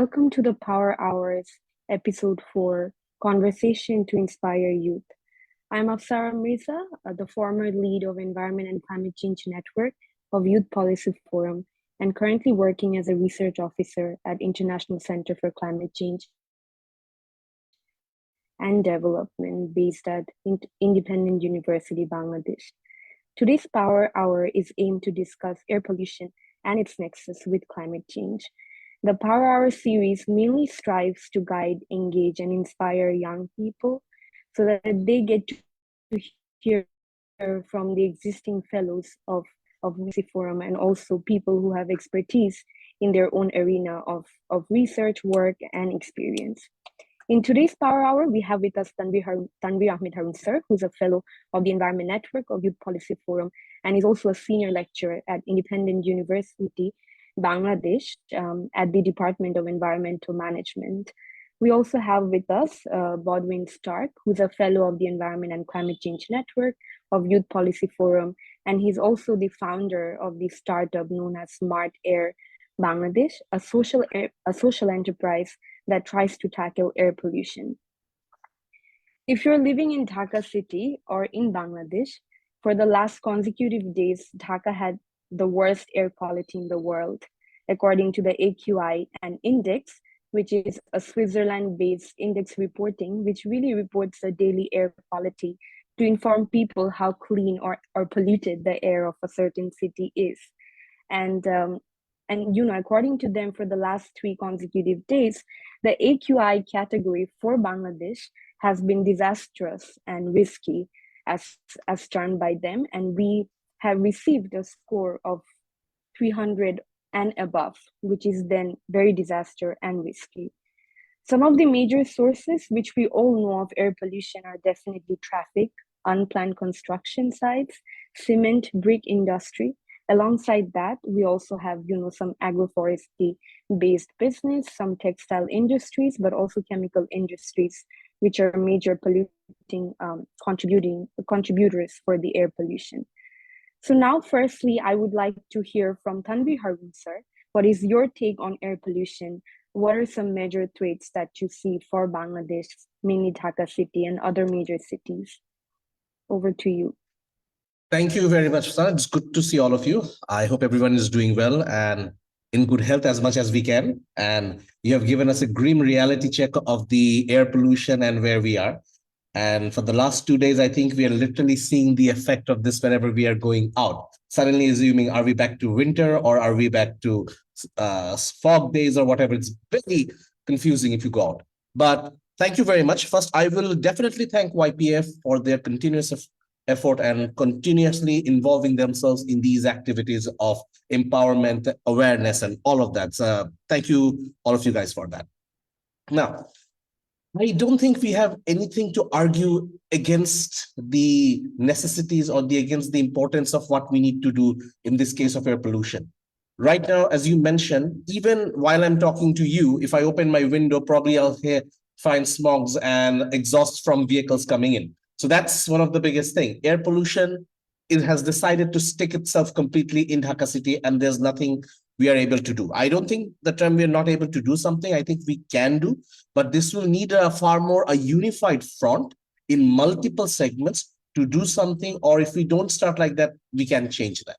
Welcome to the Power Hours, episode 4, Conversation to Inspire Youth. I'm Afsara Mirza, the former lead of Environment and Climate Change Network of Youth Policy Forum, and currently working as a research officer at International Center for Climate Change and Development based at Independent University, Bangladesh. Today's Power Hour is aimed to discuss air pollution and its nexus with climate change. The Power Hour series mainly strives to guide, engage, and inspire young people so that they get to hear from the existing fellows of VC Forum and also people who have expertise in their own arena of research, work, and experience. In today's Power Hour, we have with us Tanvir Ahmed Harun sir, who's a fellow of the Environment Network of Youth Policy Forum, and is also a senior lecturer at Independent University, Bangladesh, at the Department of Environmental Management. We also have with us Bodwin Stark, who's a fellow of the Environment and Climate Change Network of Youth Policy Forum, and he's also the founder of the startup known as Smart Air Bangladesh, a social enterprise that tries to tackle air pollution. If you're living in Dhaka city or in Bangladesh, for the last consecutive days, Dhaka had the worst air quality in the world, according to the AQI and index, which is a Switzerland-based index reporting, which really reports the daily air quality to inform people how clean or polluted the air of a certain city is. And according to them, for the last 3 consecutive days, the AQI category for Bangladesh has been disastrous and risky as termed by them. And we have received a score of 300 and above, which is then very disaster and risky. Some of the major sources which we all know of air pollution are definitely traffic, unplanned construction sites, cement, brick industry. Alongside that, we also have, some agroforestry-based business, some textile industries, but also chemical industries, which are major polluting contributors for the air pollution. So now, firstly, I would like to hear from Tanvir Harun sir. What is your take on air pollution? What are some major threats that you see for Bangladesh, mainly Dhaka city and other major cities? Over to you. Thank you very much, sir. It's good to see all of you. I hope everyone is doing well and in good health as much as we can. And you have given us a grim reality check of the air pollution and where we are. And for the last 2 days, I think we are literally seeing the effect of this whenever we are going out. Suddenly assuming, are we back to winter or are we back to fog days or whatever? It's very confusing if you go out. But thank you very much. First, I will definitely thank YPF for their continuous effort and continuously involving themselves in these activities of empowerment, awareness, and all of that. So thank you, all of you guys, for that. Now, I don't think we have anything to argue against the necessities or against the importance of what we need to do in this case of air pollution. Right now, as you mentioned, even while I'm talking to you, if I open my window, probably I'll find smogs and exhaust from vehicles coming in. So that's one of the biggest things. Air pollution, it has decided to stick itself completely in Dhaka city, and there's nothing we are able to do. I don't think the term we are not able to do something. I think we can do, but this will need a far more unified front in multiple segments to do something. Or if we don't start like that, we can change that.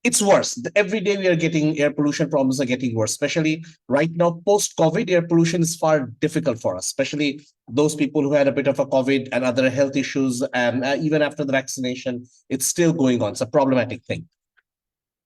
It's worse. Every day we are getting air pollution problems are getting worse, especially right now, post-COVID air pollution is far difficult for us, especially those people who had a bit of a COVID and other health issues. And even after the vaccination, it's still going on. It's a problematic thing.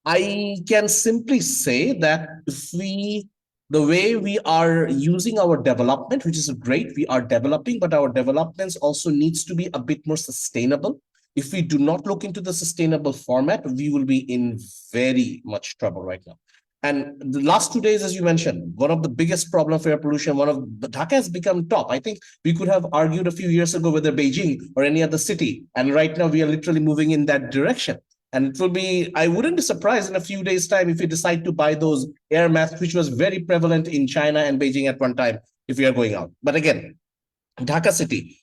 I can simply say that the way we are using our development, which is great, we are developing, but our developments also needs to be a bit more sustainable. If we do not look into the sustainable format, we will be in very much trouble right now. And the last 2 days, as you mentioned, one of the biggest problems for air pollution, Dhaka has become top. I think we could have argued a few years ago whether Beijing or any other city. And right now we are literally moving in that direction. And it will be, I wouldn't be surprised in a few days' time if we decide to buy those air masks, which was very prevalent in China and Beijing at one time, if we are going out. But again, Dhaka city,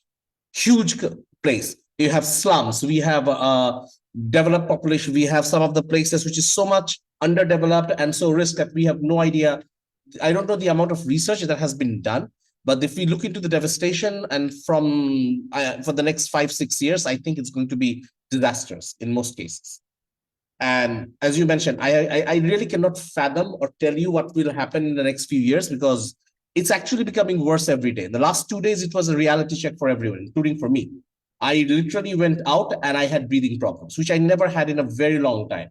huge place. You have slums, we have a developed population, we have some of the places which is so much underdeveloped and so risk that we have no idea I don't know the amount of research that has been done, but if we look into the devastation and from for the next 5-6 years, I think it's going to be disastrous in most cases. And as you mentioned, I really cannot fathom or tell you what will happen in the next few years, because it's actually becoming worse every day. The last 2 days, it was a reality check for everyone, including for me. I literally went out and I had breathing problems, which I never had in a very long time.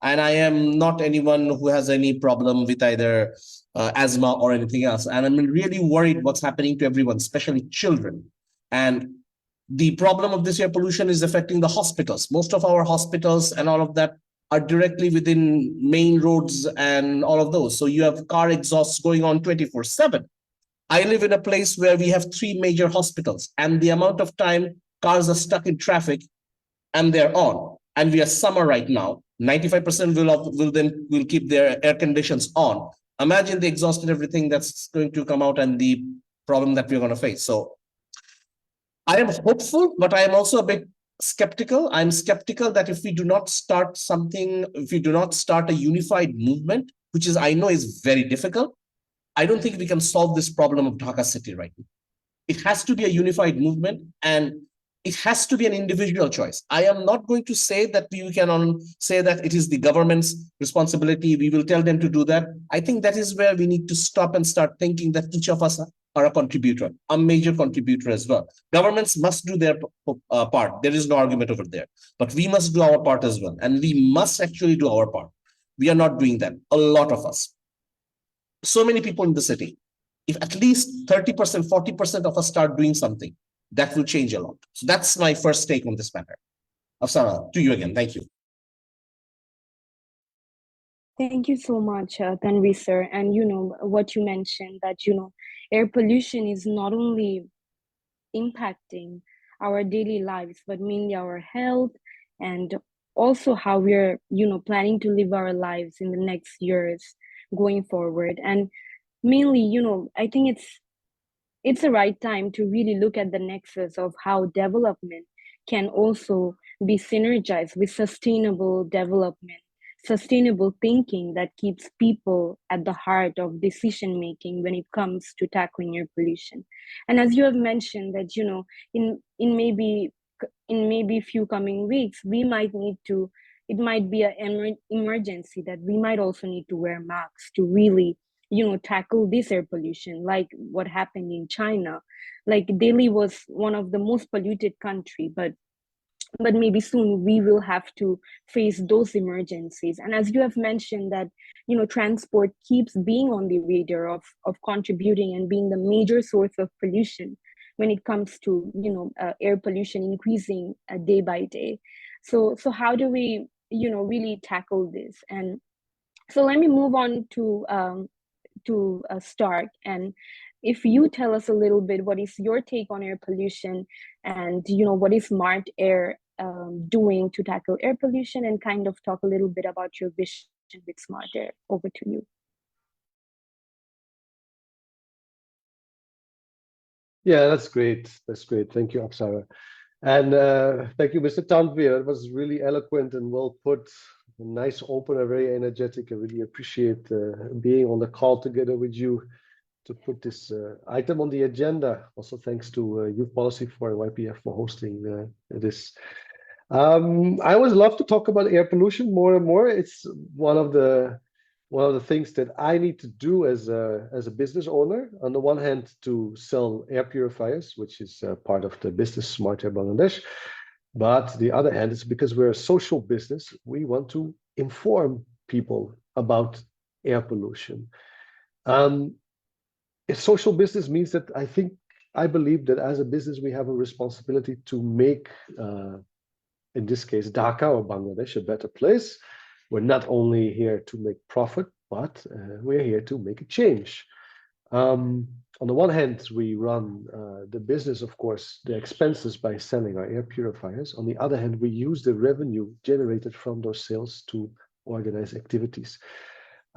And I am not anyone who has any problem with either asthma or anything else. And I'm really worried what's happening to everyone, especially children. And the problem of this air pollution is affecting the hospitals. Most of our hospitals and all of that are directly within main roads and all of those. So you have car exhausts going on 24/7. I live in a place where we have 3 major hospitals, and the amount of time cars are stuck in traffic and they're on, and we are summer right now, 95% will keep their air conditions on. Imagine the exhaust and everything that's going to come out and the problem that we're going to face. So I am hopeful, but I am also a bit skeptical. I'm skeptical that if we do not start something, if we do not start a unified movement, which is, I know, is very difficult, I don't think we can solve this problem of Dhaka city right now. It has to be a unified movement, and it has to be an individual choice. I am not going to say that we can say that it is the government's responsibility. We will tell them to do that. I think that is where we need to stop and start thinking that each of us are a contributor, a major contributor as well. Governments must do their part. There is no argument over there. But we must do our part as well. And we must actually do our part. We are not doing that. A lot of us. So many people in the city. If at least 30%, 40% of us start doing something, that will change a lot. So that's my first take on this matter. Afsana, to you again. Thank you. Thank you so much, Tanvi sir. And what you mentioned, that air pollution is not only impacting our daily lives, but mainly our health, and also how we're planning to live our lives in the next years going forward. And mainly, I think it's the right time to really look at the nexus of how development can also be synergized with sustainable development, sustainable thinking that keeps people at the heart of decision making when it comes to tackling air pollution. And as you have mentioned, that in maybe few coming weeks, we might need to, it might be an emergency that we might also need to wear masks to really tackle this air pollution, like what happened in China. Like Delhi was one of the most polluted country, but maybe soon we will have to face those emergencies. And as you have mentioned, that transport keeps being on the radar of contributing and being the major source of pollution when it comes to air pollution increasing day by day. So how do we really tackle this? And so let me move on to Stark, and if you tell us a little bit, what is your take on air pollution, and what is Smart Air doing to tackle air pollution, and kind of talk a little bit about your vision with Smart Air. Over to you. Yeah, that's great. That's great. Thank you, Apsara. And thank you, Mr. Tanvi. It was really eloquent and well put. A nice opener, very energetic. I really appreciate being on the call together with you to put this item on the agenda. Also, thanks to Youth Policy for YPF for hosting this. I always love to talk about air pollution more and more. It's one of the things that I need to do as a business owner. On the one hand, to sell air purifiers, which is part of the business Smart Air Bangladesh. But the other hand, it's because we're a social business. We want to inform people about air pollution. If social business means that I believe that as a business, we have a responsibility to make, in this case, Dhaka or Bangladesh a better place. We're not only here to make profit, but we're here to make a change. On the one hand, we run the business, of course, the expenses by selling our air purifiers. On the other hand, we use the revenue generated from those sales to organize activities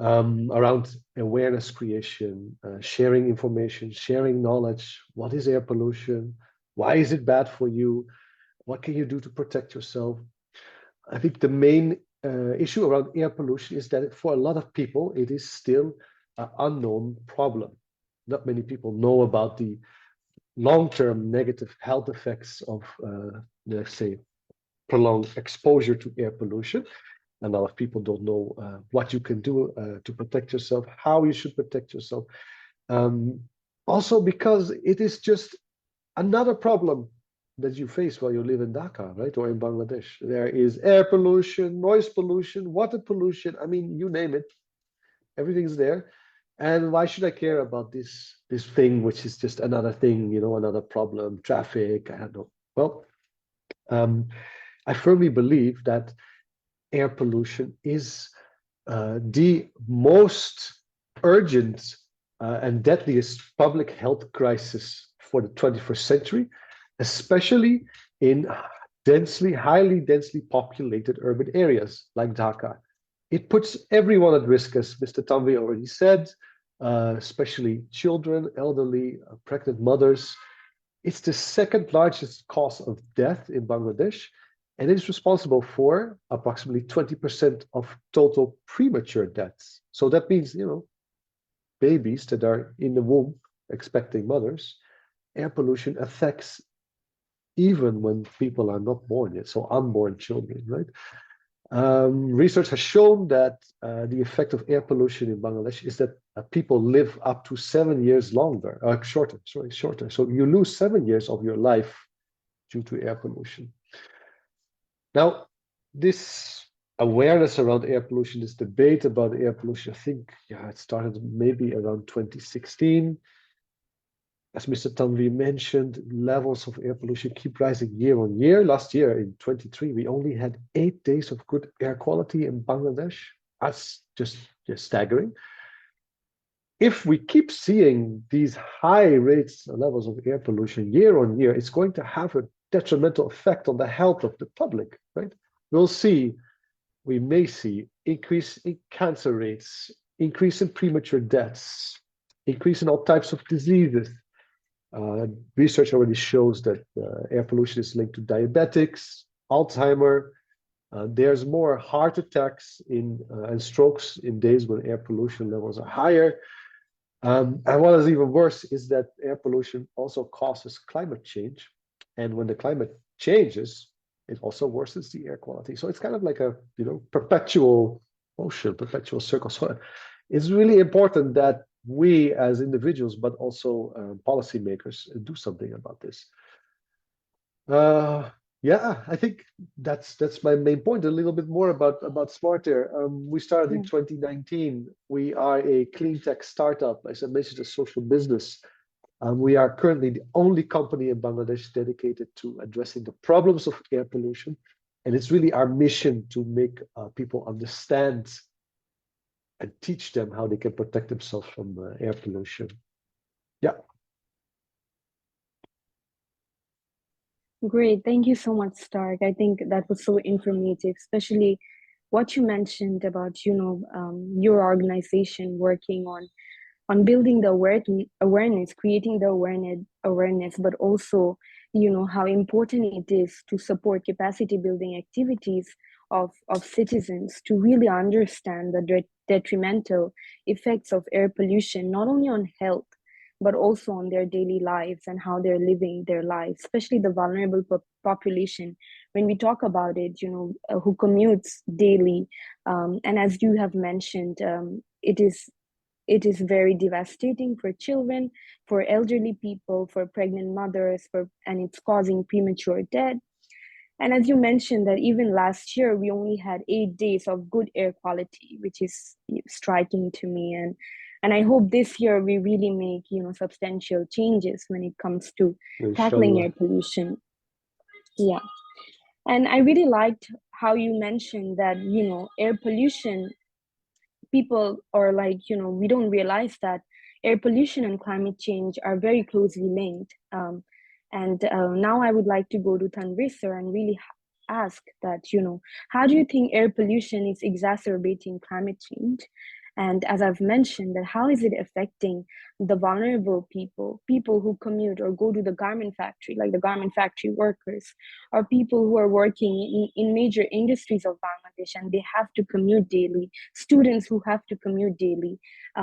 around awareness creation, sharing information, sharing knowledge. What is air pollution? Why is it bad for you? What can you do to protect yourself? I think the main issue around air pollution is that for a lot of people, it is still an unknown problem. Not many people know about the long-term negative health effects of, let's say, prolonged exposure to air pollution. A lot of people don't know what you can do to protect yourself, how you should protect yourself. Also because it is just another problem that you face while you live in Dhaka, right, or in Bangladesh. There is air pollution, noise pollution, water pollution. I mean, you name it, everything's there. And why should I care about this thing, which is just another thing, you know, another problem, traffic, I don't know. Well, I firmly believe that air pollution is the most urgent and deadliest public health crisis for the 21st century, especially in highly densely populated urban areas like Dhaka. It puts everyone at risk, as Mr. Tanvi already said, especially children, elderly, pregnant mothers. It's the second largest cause of death in Bangladesh, and it is responsible for approximately 20% of total premature deaths. So that means, you know, babies that are in the womb expecting mothers, air pollution affects even when people are not born yet, so unborn children, right? Research has shown that the effect of air pollution in Bangladesh is that people live up to 7 years shorter. So you lose 7 years of your life due to air pollution. Now, this awareness around air pollution, this debate about air pollution, I think, yeah, it started maybe around 2016. As Mr. Tanvi mentioned, levels of air pollution keep rising year on year. Last year, in 23, we only had 8 days of good air quality in Bangladesh. That's just staggering. If we keep seeing these high rates, levels of air pollution year on year, it's going to have a detrimental effect on the health of the public, right? We may see increase in cancer rates, increase in premature deaths, increase in all types of diseases. Research already shows that air pollution is linked to diabetics, Alzheimer. There's more heart attacks and strokes in days when air pollution levels are higher. And what is even worse is that air pollution also causes climate change. And when the climate changes, it also worsens the air quality. So it's kind of like a, you know, perpetual motion, perpetual circle. So it's really important that we as individuals, but also policymakers, do something about this. Yeah, I think that's my main point. A little bit more about Smart Air. We started in 2019. We are a clean tech startup, as I mentioned, a social business. We are currently the only company in Bangladesh dedicated to addressing the problems of air pollution. And it's really our mission to make people understand and teach them how they can protect themselves from air pollution. Yeah. Great. Thank you so much, Stark. I think that was so informative, especially what you mentioned about, you know, your organization working on building the awareness, creating the awareness, but also, you know, how important it is to support capacity building activities of citizens to really understand the detrimental effects of air pollution, not only on health, but also on their daily lives and how they're living their lives, especially the vulnerable population. When we talk about it, you know, who commutes daily, and as you have mentioned, it is very devastating for children, for elderly people, for pregnant mothers, and it's causing premature death. And as you mentioned, that even last year we only had 8 days of good air quality, which is striking to me. And I hope this year we really make, you know, substantial changes when it comes to tackling air pollution. Yeah. And I really liked how you mentioned that, you know, air pollution, people are like, you know, we don't realize that air pollution and climate change are very closely linked. Now I would like to go to Tanvi sir and really ask that, you know, how do you think air pollution is exacerbating climate change? And as I've mentioned, that how is it affecting the vulnerable people, people who commute or go to the garment factory, like the garment factory workers, or people who are working in major industries of Bangladesh and they have to commute daily, students who have to commute daily.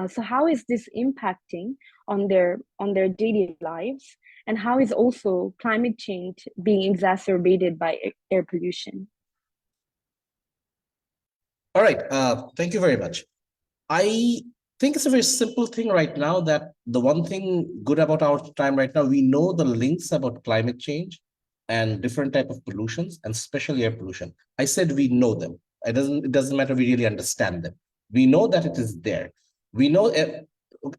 So how is this impacting on their daily lives? And how is also climate change being exacerbated by air pollution? All right, thank you very much. I think it's a very simple thing right now, that the one thing good about our time right now, we know the links about climate change and different type of pollutions, and especially air pollution. I said we know them. It doesn't matter we really understand them. We know that it is there. We know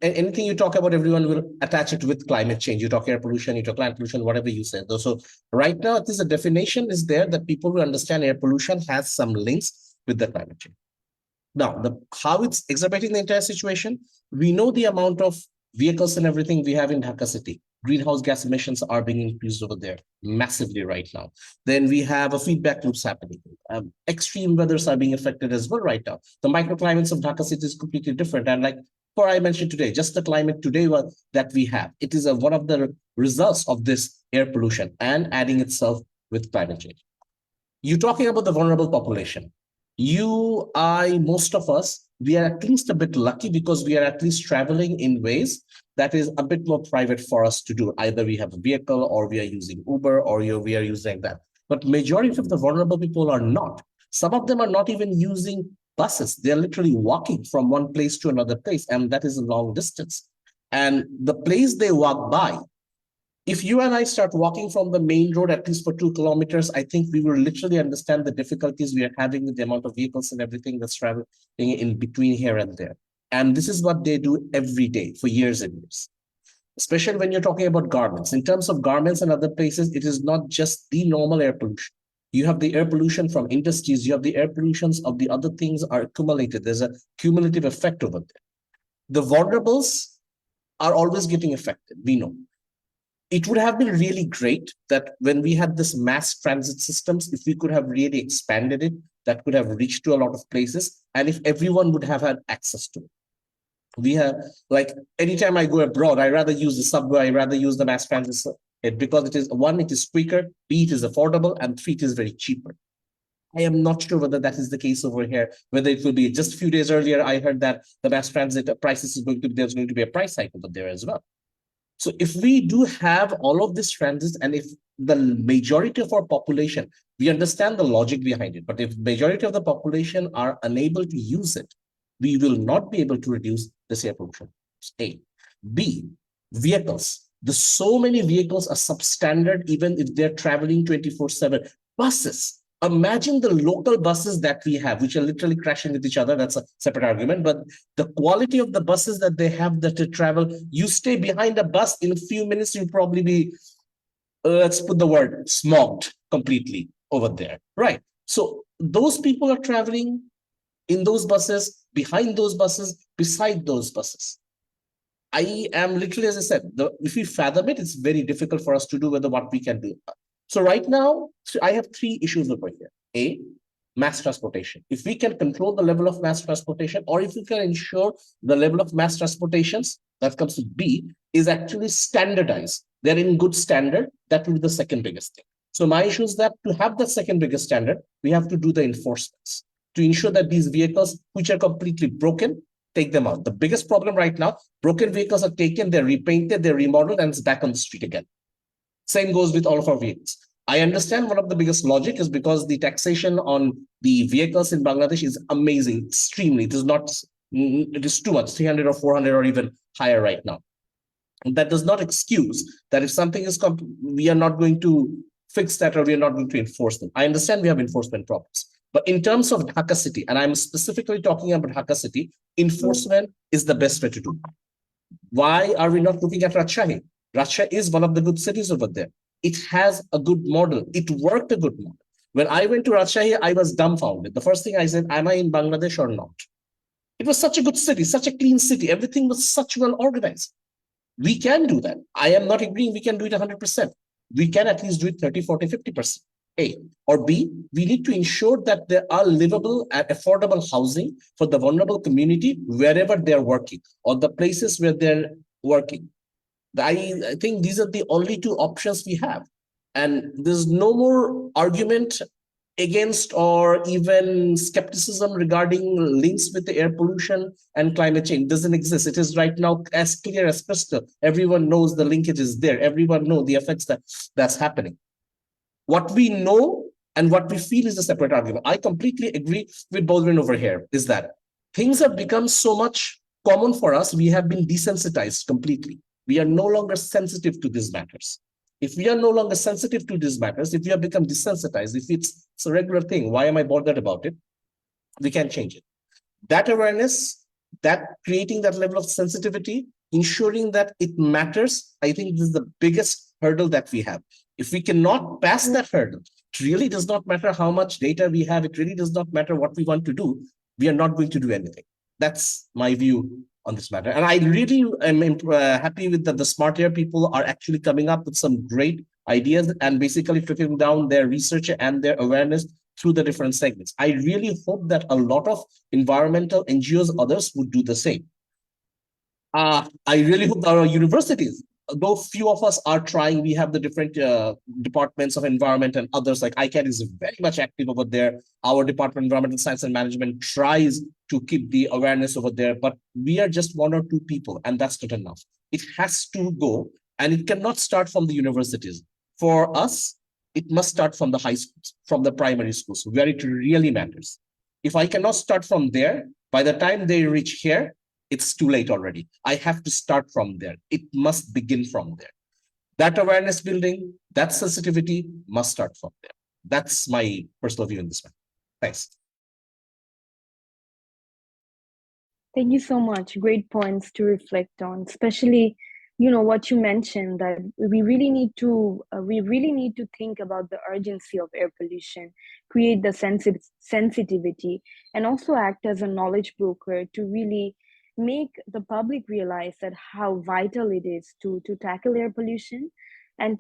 anything you talk about, everyone will attach it with climate change. You talk air pollution, you talk land pollution, whatever you say. So right now, at least a definition is there that people will understand air pollution has some links with the climate change. Now, how it's exacerbating the entire situation, we know the amount of vehicles and everything we have in Dhaka city. Greenhouse gas emissions are being increased over there massively right now. Then we have a feedback loops happening. Extreme weathers are being affected as well right now. The microclimates of Dhaka city is completely different. And like I mentioned today, just the climate today that we have, it is one of the results of this air pollution and adding itself with climate change. You're talking about the vulnerable population. You, I, most of us, we are at least a bit lucky because we are at least traveling in ways that is a bit more private for us to do. Either we have a vehicle or we are using Uber or we are using that. But majority of the vulnerable people are not. Some of them are not even using buses. They're literally walking from one place to another place, and that is a long distance. And the place they walk by, if you and I start walking from the main road, at least for 2 kilometers, I think we will literally understand the difficulties we are having with the amount of vehicles and everything that's traveling in between here and there. And this is what they do every day for years and years. Especially when you're talking about garments. In terms of garments and other places, it is not just the normal air pollution. You have the air pollution from industries, you have the air pollutions of the other things are accumulated. There's a cumulative effect over there. The vulnerables are always getting affected, we know. It would have been really great that when we had this mass transit systems, if we could have really expanded it, that could have reached to a lot of places, and if everyone would have had access to it. We have, like, anytime I go abroad, I rather use the subway, I rather use the mass transit because it is, one, it is quicker, B, it is affordable, and 3, it is very cheaper. I am not sure whether that is the case over here, whether it will be. Just a few days earlier, I heard that the mass transit prices is going to, there's going to be a price hike over there as well. So if we do have all of this transit, and if the majority of our population, we understand the logic behind it, but if majority of the population are unable to use it, we will not be able to reduce this air pollution. A. B, vehicles. There's so many vehicles are substandard, even if they're traveling 24/7. Buses. Imagine the local buses that we have, which are literally crashing with each other. That's a separate argument. But the quality of the buses that they have that to travel, you stay behind a bus, in a few minutes, you'll probably be, let's put the word, smogged completely over there. Right. So those people are traveling in those buses, behind those buses, beside those buses. I am literally, as I said, if we fathom it, it's very difficult for us to do what we can do. So right now, I have 3 issues over here. A, mass transportation. If we can control the level of mass transportation, or if we can ensure the level of mass transportations, that comes to B, is actually standardized. They're in good standard. That will be the second biggest thing. So my issue is that to have the second biggest standard, we have to do the enforcements to ensure that these vehicles, which are completely broken, take them out. The biggest problem right now, broken vehicles are taken, they're repainted, they're remodeled, and it's back on the street again. Same goes with all of our vehicles. I understand one of the biggest logic is because the taxation on the vehicles in Bangladesh is amazing, extremely. It is not, it is too much, 300 or 400 or even higher right now. And that does not excuse that if something is, we are not going to fix that or we are not going to enforce them. I understand we have enforcement problems. But in terms of Dhaka city, and I'm specifically talking about Dhaka city, enforcement is the best way to do. Why are we not looking at Rajshahi? Rajshahi is one of the good cities over there. It has a good model. It worked a good model. When I went to Rajshahi, I was dumbfounded. The first thing I said, am I in Bangladesh or not? It was such a good city, such a clean city. Everything was such well organized. We can do that. I am not agreeing we can do it 100%. We can at least do it 30, 40, 50%. A. Or B, we need to ensure that there are livable and affordable housing for the vulnerable community wherever they're working or the places where they're working. I think these are the only two options we have. And there's no more argument against or even skepticism regarding links with the air pollution and climate change. It doesn't exist. It is right now as clear as crystal. Everyone knows the linkage is there. Everyone knows the effects that's happening. What we know and what we feel is a separate argument. I completely agree with Baldwin over here, is that things have become so much common for us, we have been desensitized completely. We are no longer sensitive to these matters. If we are no longer sensitive to these matters, if we have become desensitized, if it's a regular thing, why am I bothered about it? We can change it. That awareness, that creating that level of sensitivity, ensuring that it matters, I think this is the biggest hurdle that we have. If we cannot pass that hurdle, it really does not matter how much data we have. It really does not matter what we want to do. We are not going to do anything. That's my view on this matter. And I really am happy with that the smart air people are actually coming up with some great ideas and basically trickling down their research and their awareness through the different segments. I really hope that a lot of environmental NGOs, others would do the same. I really hope that our universities, though few of us are trying, we have the different departments of environment and others, like ICANN is very much active over there. Our Department of Environmental Science and Management tries to keep the awareness over there, but we are just one or two people, and that's not enough. It has to go, and it cannot start from the universities. For us, it must start from the high schools, from the primary schools, where it really matters. If I cannot start from there, by the time they reach here, it's too late already. I have to start from there. It must begin from there. That awareness building, that sensitivity must start from there. That's my personal view in this one. Thanks. Thank you so much. Great points to reflect on, especially, what you mentioned, that we really need to think about the urgency of air pollution, create the sensitivity, and also act as a knowledge broker to really make the public realize that how vital it is to tackle air pollution, and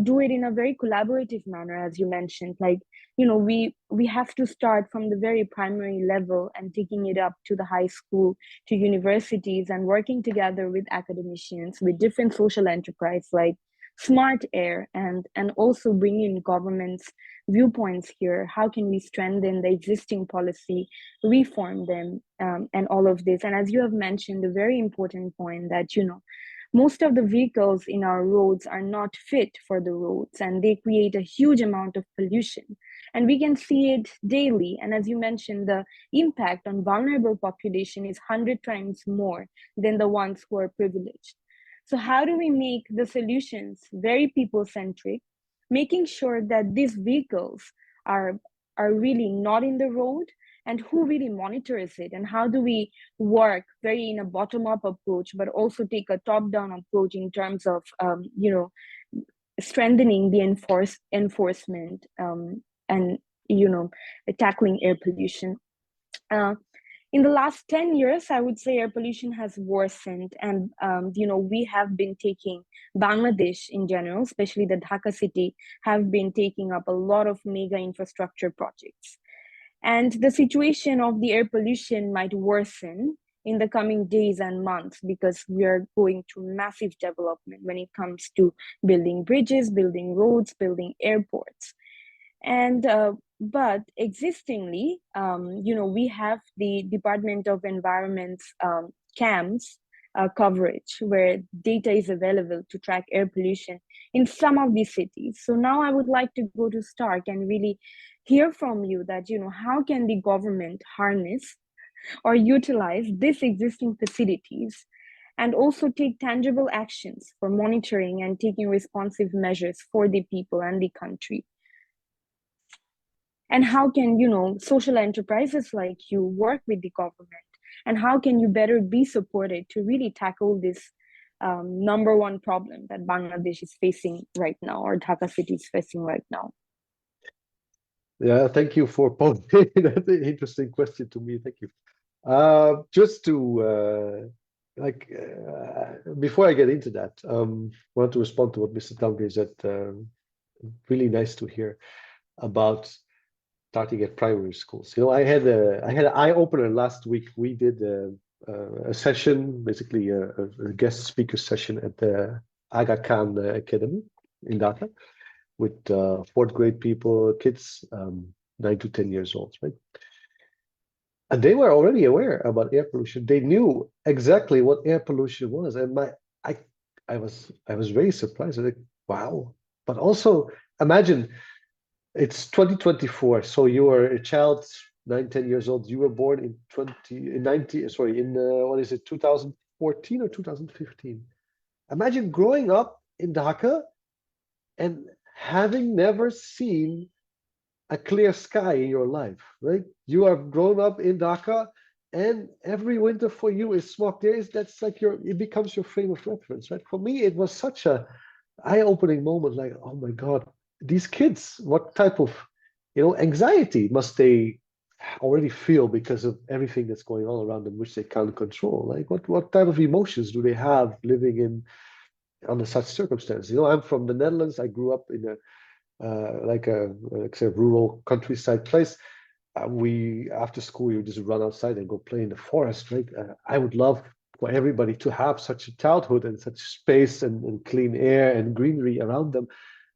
do it in a very collaborative manner, as you mentioned. Like, we have to start from the very primary level and taking it up to the high school, to universities, and working together with academicians, with different social enterprise like Smart Air, and also bring in government's viewpoints here. How can we strengthen the existing policy, reform them, and all of this? And as you have mentioned, the very important point that, most of the vehicles in our roads are not fit for the roads, and they create a huge amount of pollution. And we can see it daily. And as you mentioned, the impact on vulnerable population is 100 times more than the ones who are privileged. So how do we make the solutions very people-centric, making sure that these vehicles are really not in the road, and who really monitors it, and how do we work very in a bottom-up approach, but also take a top-down approach in terms of strengthening the enforcement and tackling air pollution. In the last 10 years, I would say air pollution has worsened, and we have been taking, Bangladesh in general, especially the Dhaka city, have been taking up a lot of mega infrastructure projects. And the situation of the air pollution might worsen in the coming days and months, because we are going through massive development when it comes to building bridges, building roads, building airports. And but existingly, we have the Department of Environment's CAMS coverage, where data is available to track air pollution in some of these cities. So now I would like to go to Stark and really hear from you that, how can the government harness or utilize these existing facilities, and also take tangible actions for monitoring and taking responsive measures for the people and the country? And how can, social enterprises like you work with the government, and how can you better be supported to really tackle this number one problem that Bangladesh is facing right now, or Dhaka city is facing right now? Yeah, thank you for posing that interesting question to me. Thank you. Just to before I get into that, I want to respond to what Mr. Tangri said. Really nice to hear. about starting at primary schools. You know, I had an eye opener last week. We did a session, basically a guest speaker session at the 𝐒𝐨𝐜𝐿 Academy in Dhaka with fourth grade people, kids 9 to 10 years old, right? And they were already aware about air pollution. They knew exactly what air pollution was, and I was very surprised. I was like, wow! But also imagine it's 2024, so you are a child, 9, 10 years old. You were born in 2014 or 2015. Imagine growing up in Dhaka and having never seen a clear sky in your life, right? You have grown up in Dhaka, and every winter for you is smog. That's like it becomes your frame of reference, right? For me, it was such a eye-opening moment, like, oh my God, these kids, what type of, anxiety must they already feel because of everything that's going on around them, which they can't control? Like, what type of emotions do they have living under such circumstances? I'm from the Netherlands. I grew up in a rural countryside place. After school, you just run outside and go play in the forest, right? I would love for everybody to have such a childhood and such space and clean air and greenery around them.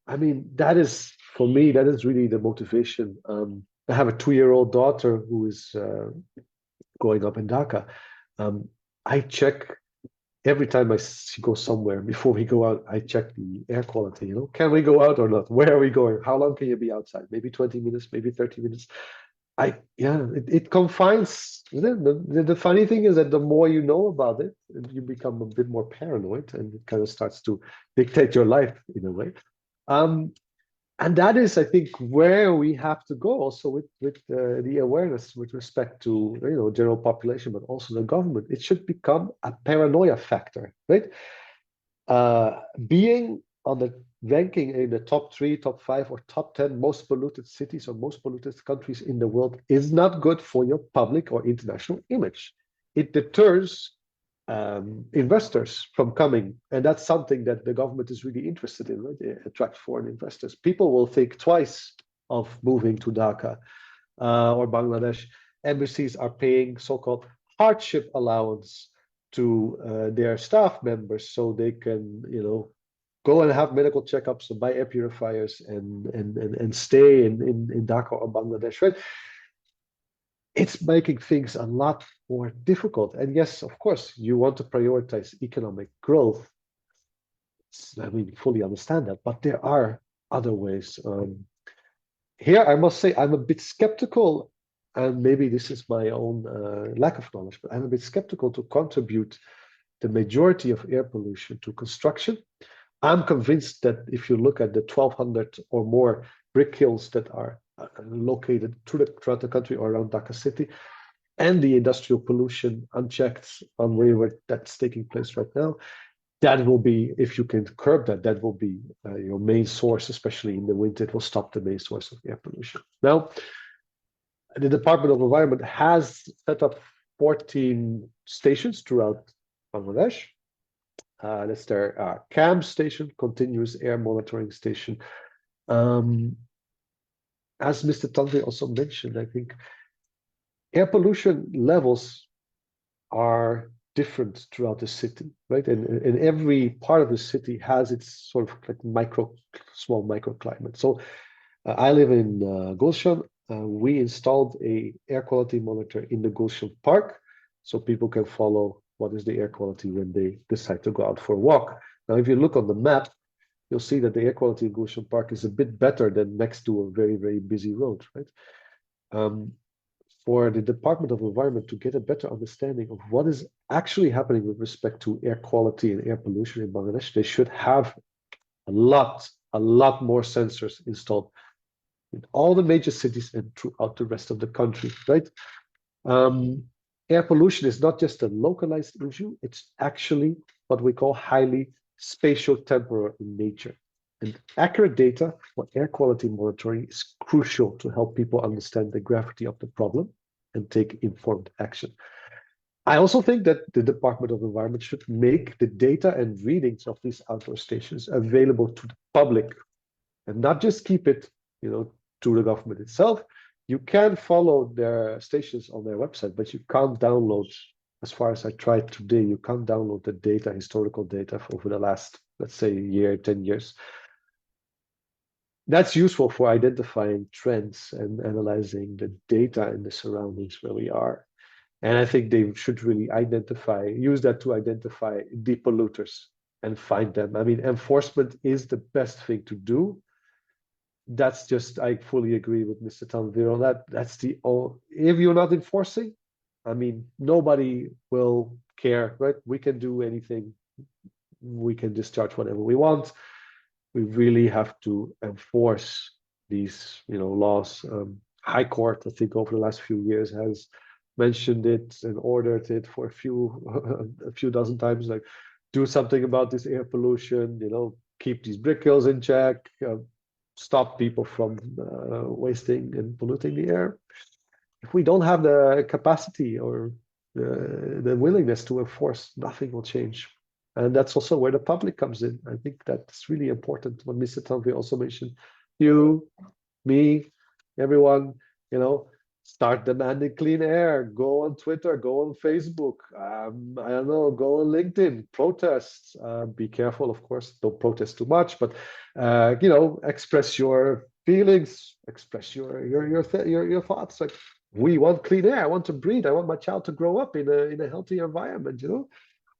I mean, that is, for me, that is really the motivation. I have a 2-year-old daughter who is growing up in Dhaka. I check every time she goes somewhere, before we go out, I check the air quality. Can we go out or not? Where are we going? How long can you be outside? Maybe 20 minutes, maybe 30 minutes. It confines. The funny thing is that the more you know about it, you become a bit more paranoid, and it kind of starts to dictate your life in a way. And that is, I think, where we have to go also with the awareness with respect to general population, but also the government. It should become a paranoia factor, right? Being on the ranking in the top 3, top 5, or top 10 most polluted cities or most polluted countries in the world is not good for your public or international image. It deters investors from coming, and that's something that the government is really interested in, right? They attract foreign investors. People will think twice of moving to Dhaka or Bangladesh. Embassies are paying so-called hardship allowance to their staff members so they can, go and have medical checkups and buy air purifiers and stay in Dhaka or Bangladesh, right? It's making things a lot more difficult. And yes, of course, you want to prioritize economic growth. I mean, fully understand that, but there are other ways. Here, I must say, I'm a bit skeptical, and maybe this is my own lack of knowledge, but I'm a bit skeptical to contribute the majority of air pollution to construction. I'm convinced that if you look at the 1,200 or more brick kilns that are located throughout the country or around Dhaka city, and the industrial pollution unchecked on where that's taking place right now, that will be, if you can curb that will be your main source, especially in the winter. It will stop the main source of air pollution. Now, the Department of Environment has set up 14 stations throughout Bangladesh. That's their CAM station, continuous air monitoring station. As Mr. Tanvi also mentioned, I think air pollution levels are different throughout the city, right? And every part of the city has its sort of like small microclimate. So I live in 𝐒𝐨𝐬𝐜𝐿. We installed a air quality monitor in the 𝐒𝐨𝐜𝐿 Park, so people can follow what is the air quality when they decide to go out for a walk. Now, if you look on the map, you'll see that the air quality in 𝐒𝐶𝐿 Park is a bit better than next to a very, very busy road, right? For the Department of Environment to get a better understanding of what is actually happening with respect to air quality and air pollution in Bangladesh, they should have a lot more sensors installed in all the major cities and throughout the rest of the country, right? Air pollution is not just a localized issue, it's actually what we call highly spatial-temporal in nature. And accurate data for air quality monitoring is crucial to help people understand the gravity of the problem and take informed action. I also think that the Department of Environment should make the data and readings of these outdoor stations available to the public and not just keep it, to the government itself. You can follow their stations on their website, but you can't download, as far as I tried today, you can't download the data, historical data over the last, let's say, year, 10 years. That's useful for identifying trends and analyzing the data in the surroundings where we are. And I think they should really use that to identify the polluters and find them. I mean, enforcement is the best thing to do. That's just, I fully agree with Mr. Tanvir on that. That's if you're not enforcing, I mean, nobody will care, right? We can do anything. We can discharge whatever we want. We really have to enforce these, laws. High Court, I think, over the last few years has mentioned it and ordered it for a few dozen times, like, do something about this air pollution, keep these brick kilns in check, stop people from wasting and polluting the air. If we don't have the capacity or the willingness to enforce, nothing will change. And that's also where the public comes in. I think that's really important. What Mr. Tanvir also mentioned, you, me, everyone, start demanding clean air, go on Twitter, go on Facebook, I don't know, go on LinkedIn, protest, be careful, of course, don't protest too much, but, express your feelings, express your thoughts. Like, we want clean air, I want to breathe, I want my child to grow up in a healthy environment,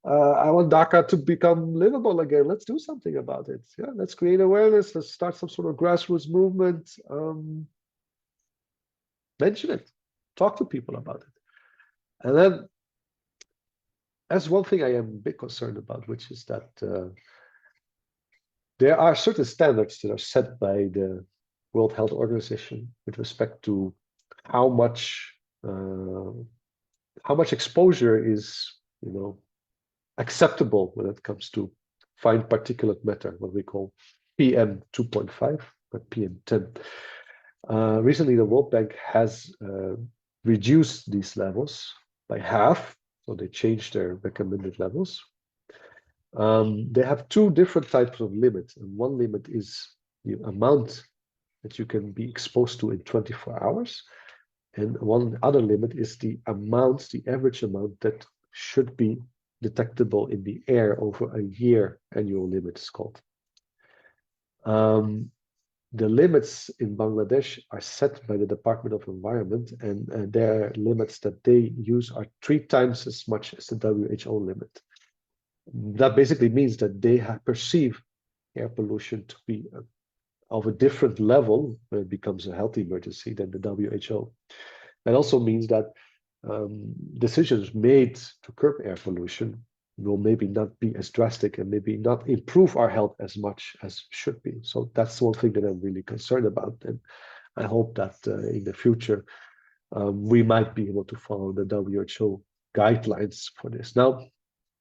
I want Dhaka to become livable again. Let's do something about it. Yeah, let's create awareness. Let's start some sort of grassroots movement. Mention it. Talk to people about it. And then, that's one thing I am a bit concerned about, which is that there are certain standards that are set by the World Health Organization with respect to how much exposure is, acceptable when it comes to fine particulate matter, what we call PM 2.5 or PM 10. Recently, the World Bank has reduced these levels by half, so they changed their recommended levels. They have two different types of limits, and one limit is the amount that you can be exposed to in 24 hours, and one other limit is the average amount that should be detectable in the air over a year. Annual limit is called. The limits in Bangladesh are set by the Department of Environment, and their limits that they use are 3 times as much as the WHO limit. That basically means that they perceive air pollution to be of a different level when it becomes a health emergency than the WHO. That also means that decisions made to curb air pollution will maybe not be as drastic and maybe not improve our health as much as should be. So that's one thing that I'm really concerned about. And I hope that in the future, we might be able to follow the WHO guidelines for this. Now,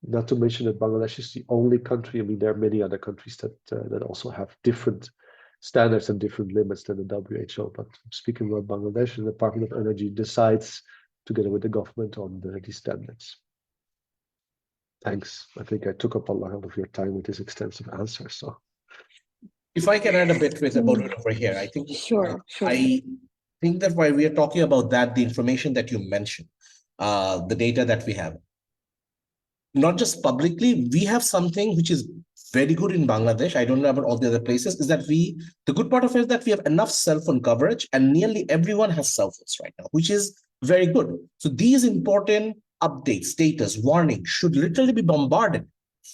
not to mention that Bangladesh is the only country. I mean, there are many other countries that also have different standards and different limits than the WHO. But speaking about Bangladesh, the Department of Energy decides together with the government on these standards. Thanks. I think I took up a lot of your time with this extensive answer. So, if I can add a bit with about it over here, I think Sure. I think that while we are talking about that, the information that you mentioned, the data that we have, not just publicly, we have something which is very good in Bangladesh. I don't know about all the other places, is that the good part of it is that we have enough cell phone coverage and nearly everyone has cell phones right now, which is very good. So these important updates, status, warning should literally be bombarded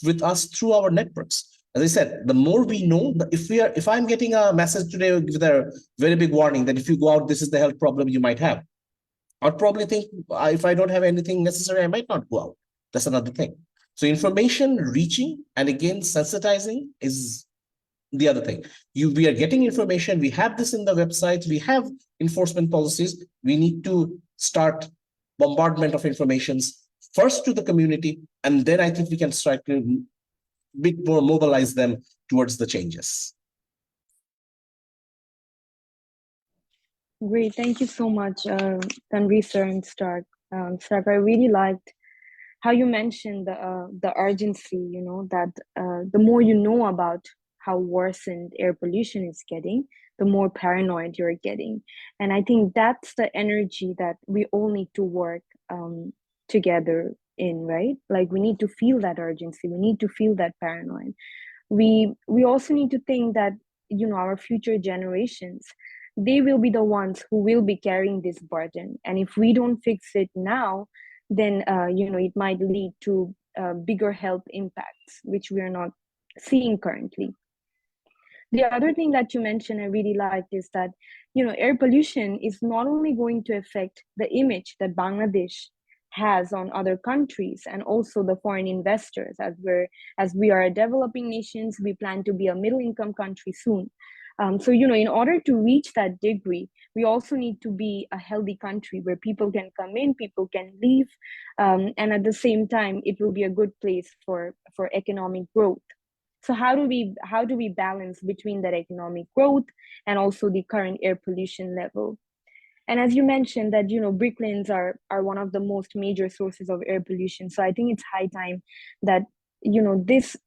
with us through our networks. As I said, the more we know, if I'm getting a message today with a very big warning that if you go out, this is the health problem you might have, I'd probably think if I don't have anything necessary, I might not go out. That's another thing. So information reaching and again sensitizing is the other thing. We are getting information. We have this in the websites. We have enforcement policies. We need to start bombardment of informations first to the community, and then I think we can start to bit more mobilize them towards the changes. Great, thank you so much, Tanvir sir and Stark. Stark, I really liked how you mentioned the urgency, that the more you know about how worsened air pollution is getting, the more paranoid you're getting. And I think that's the energy that we all need to work together in, right? Like we need to feel that urgency, we need to feel that paranoid. We also need to think that, you know, our future generations, they will be the ones who will be carrying this burden. And if we don't fix it now, then you know, it might lead to bigger health impacts, which we are not seeing currently. The other thing that you mentioned I really liked is that, you know, air pollution is not only going to affect the image that Bangladesh has on other countries and also the foreign investors. As we are a developing nations, we plan to be a middle income country soon. So, you know, in order to reach that degree, we also need to be a healthy country where people can come in, people can leave, and at the same time, it will be a good place for economic growth. So how do we balance between that economic growth and also the current air pollution level? And as you mentioned that, you know, bricklayings are one of the most major sources of air pollution. So I think it's high time that, you know, this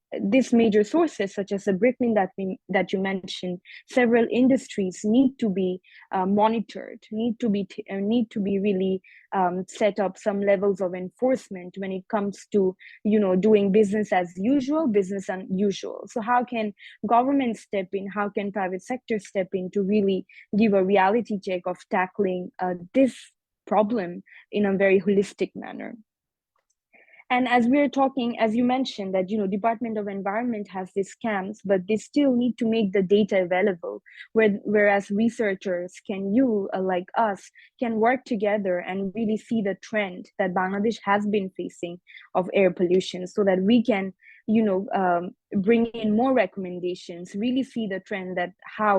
major sources such as the bricklaying that you mentioned, several industries need to be monitored, need to be really set up some levels of enforcement when it comes to, you know, doing business as usual, business unusual. So how can government step in? How can private sector step in to really give a reality check of tackling this problem in a very holistic manner? And as we're talking, as you mentioned, that, you know, Department of Environment has these camps, but they still need to make the data available, whereas researchers like us, can work together and really see the trend that Bangladesh has been facing of air pollution, so that we can, you know, bring in more recommendations, really see the trend that how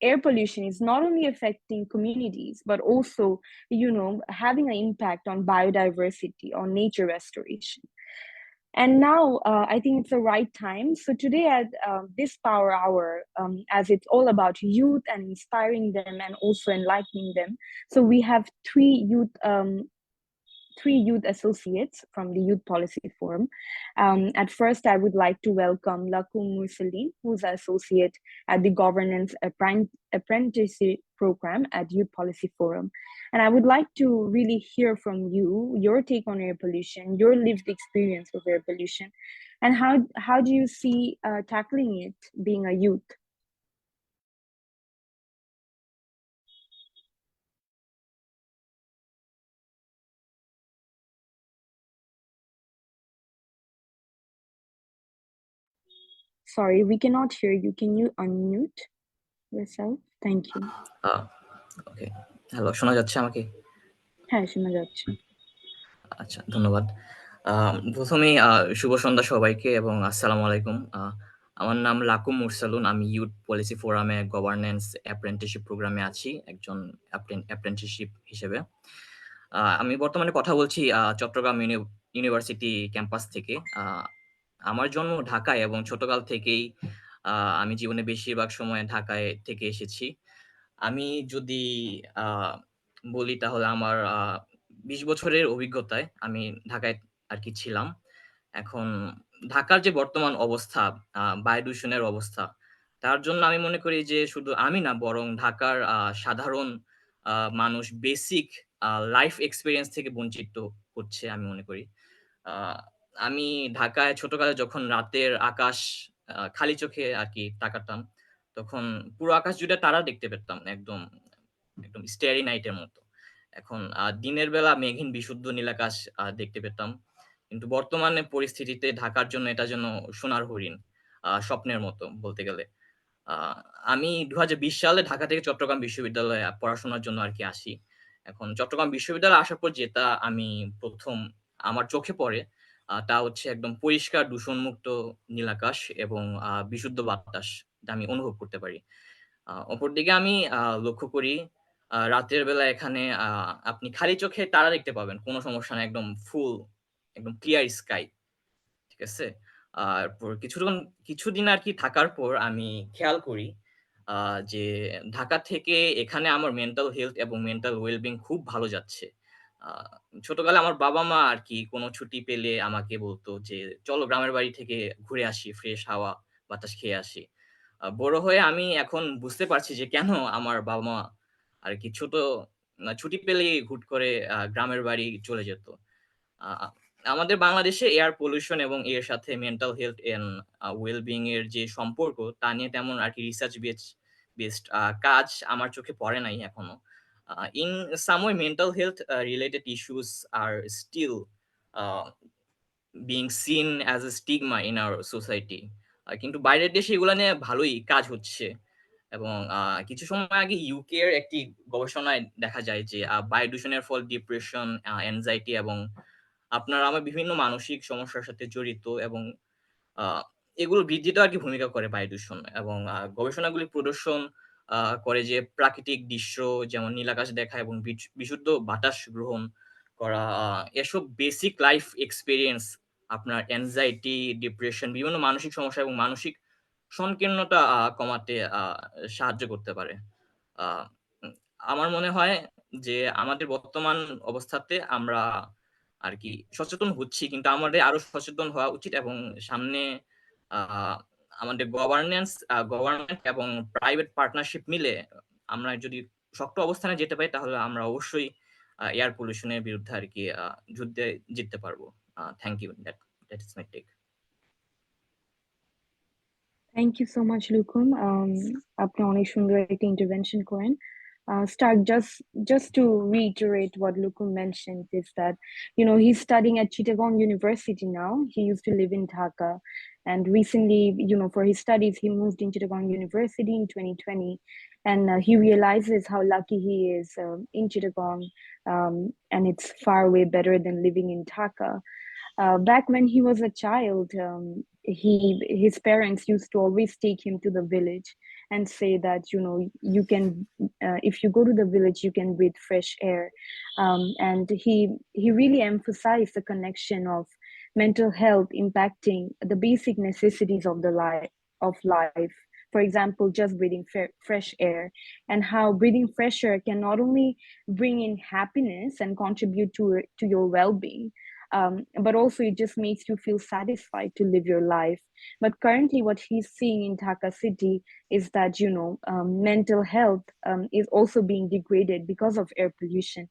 air pollution is not only affecting communities, but also, you know, having an impact on biodiversity, on nature restoration. And now I think it's the right time. So today at this Power Hour, as it's all about youth and inspiring them and also enlightening them. So we have three youth associates from the Youth Policy Forum. At first, I would like to welcome 𝐒𝐈𝐧𝐬𝐢𝐜𝐿, who's an associate at the Governance Apprenticeship Program at Youth Policy Forum. And I would like to really hear from you, your take on air pollution, your lived experience of air pollution, and how do you see tackling it being a youth? Sorry, we cannot hear you. Can you unmute yourself? Thank you. Okay, hello, শোনা যাচ্ছে আমাকে? হ্যাঁ, শোনা যাচ্ছে। আচ্ছা, ধন্যবাদ। প্রথমেই শুভ সন্ধ্যা সবাইকে এবং আসসালামু আলাইকুম। আমার নাম 𝐒𝐈𝐧𝐬𝐢𝐜𝐿। আমি ইউথ পলিসি ফোরামে গভর্নেন্স অ্যাপ্রেন্টিসশিপ প্রোগ্রামে আছি, একজন অ্যাপ্রেন্টিসশিপ হিসেবে। আমি বর্তমানে কথা বলছি চট্টগ্রাম ইউনিভার্সিটি ক্যাম্পাস থেকে। আমার জন্ম ঢাকায় এবং ছোটকাল থেকেই আমি জীবনে বেশিরভাগ সময় ঢাকায় থেকে এসেছি। আমি যদি বলি তাহলে আমার ২০ বছরের অভিজ্ঞতায় আমি ঢাকায় আরকি ছিলাম। এখন ঢাকার যে বর্তমান অবস্থা, বায়ু দূষণের অবস্থা, তার জন্য আমি মনে করি যে শুধু আমি না, বরং ঢাকার সাধারণ মানুষ বেসিক লাইফ এক্সপেরিয়েন্স থেকে বঞ্চিত হচ্ছে আমি মনে করি। আমি ঢাকায় ছোটকালে যখন রাতের আকাশ খালি চোখে আরকি তাকাতাম, তখন পুরো আকাশ জুড়ে তারা দেখতে পেতাম, একদম স্টারি নাইটের মতো। এখন দিনের বেলা মেঘহীন বিশুদ্ধ নীলাকাশ দেখতে পেতাম। কিন্তু বর্তমানে পরিস্থিতিতে ঢাকার জন্য এটা যেন সোনার হরিণ, স্বপ্নের মতো বলতে গেলে। আমি ২০২০ সালে ঢাকা থেকে চট্টগ্রাম বিশ্ববিদ্যালয়ে পড়াশোনার জন্য আরকি আসি। এখন চট্টগ্রাম বিশ্ববিদ্যালয়ে আসার পর যেটা আমি ১ম আমার চোখে পড়ে, তা হচ্ছে একদম পরিষ্কার দূষণমুক্ত নীলাকাশ এবং বিশুদ্ধ বাতাস, যা আমি অনুভব করতে পারি। অপরদিকে আমি লক্ষ্য করি রাতের বেলা এখানে আপনি খালি চোখে তারা দেখতে পাবেন, কোনো সমস্যা নাই, একদম ক্লিয়ার স্কাই। ঠিক আছে? আর কিছুদিন আরকি থাকার পর আমি খেয়াল করি যে ঢাকা থেকে এখানে আমার মেন্টাল হেলথ এবং মেন্টাল ওয়েলবিং খুব ভালো যাচ্ছে। আ ছোটকালে আমার বাবা-মা আরকি কোনো ছুটি পেলে আমাকে বলত যে, "চলো গ্রামের বাড়ি থেকে ঘুরে আসি, ফ্রেশ হাওয়া বাতাস খেয়ে আসি।" বড় হয়ে আমি এখন বুঝতে পারছি যে কেন আমার বাবা মা আর কি ছুটি পেলেই হুট করে গ্রামের বাড়ি চলে যেত। আ- আমাদের বাংলাদেশে এয়ার পলিউশন এবং এর সাথে মেন্টাল হেলথ এন্ড ওয়েলবিং এর যে সম্পর্ক তা নিয়ে তেমন আর কি রিসার্চ বেসড কাজ আমার চোখে পড়ে নাই এখনো। In some way mental health related issues are still being seen as a stigma in our society. কিন্তু বাইরের দেশে এগুলা নিয়ে ভালোই কাজ হচ্ছে এবং কিছু সময় আগে ইউকে এর একটি গবেষণায় দেখা যায় যে বায়ু দূষণের ফল ডিপ্রেশন, অ্যাংজাইটি এবং আপনার আমার বিভিন্ন মানসিক সমস্যার সাথে জড়িত এবং আহ, এগুলো বৃদ্ধিতে আর কি ভূমিকা করে বায়ু দূষণ এবং গবেষণাগুলি প্রদর্শন করে যে প্রাকৃতিক দৃশ্য যেমন নীলাকাশ দেখা এবং বিশুদ্ধ বাতাস গ্রহণ করা, এসব বেসিক লাইফ এক্সপিরিয়েন্স আপনার অ্যাংজাইটি, ডিপ্রেশন, বিভিন্ন মানসিক সমস্যা এবং মানসিক সংকীর্ণতা কমাতে সাহায্য করতে পারে। আহ, উম, আমার মনে হয় যে আমাদের বর্তমান অবস্থাতে আমরা আর কি সচেতন হচ্ছি, কিন্তু আমাদের আরো সচেতন হওয়া উচিত এবং সামনে আহ, আমাদের গভর্নমেন্ট এবং প্রাইভেট পার্টনারশিপ মিলে আমরা যদি শক্ত অবস্থানে যেতে পারি তাহলে আমরা অবশ্যই এয়ার পলিউশনের বিরুদ্ধে আর কি যুদ্ধে জিততে পারবো। Thank you, that is my take. Thank you so much, Lukum. আপনি অনেক সুন্দর একটা intervention করেন. Stark, just to reiterate what Lukum mentioned is that, he's studying at Chittagong University now. He used to live in Dhaka, and recently, for his studies, he moved in Chittagong University in 2020, and he realizes how lucky he is in Chittagong, and it's far way better than living in Dhaka. Back when he was a child, his parents used to always take him to the village and say that you can, if you go to the village, you can breathe fresh air, and he really emphasized the connection of mental health impacting the basic necessities of the life. For example, just breathing fresh air, and how breathing fresh air can not only bring in happiness and contribute to your well-being, but also it just makes you feel satisfied to live your life. But currently what he's seeing in Dhaka city is that mental health is also being degraded because of air pollution,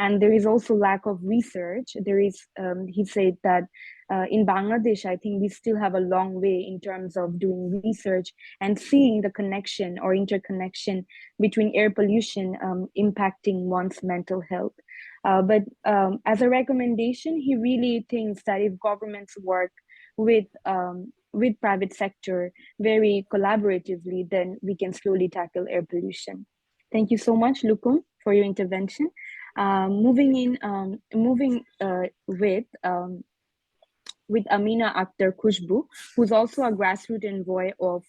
and there is also lack of research. There is he said that in Bangladesh, I think we still have a long way in terms of doing research and seeing the connection or interconnection between air pollution impacting one's mental health. But as a recommendation, he really thinks that if governments work with private sector very collaboratively, then we can slowly tackle air pollution. Thank you so much, Lukum, for your intervention. Moving with Amina Akhtar Khushbu, who's also a grassroots envoy of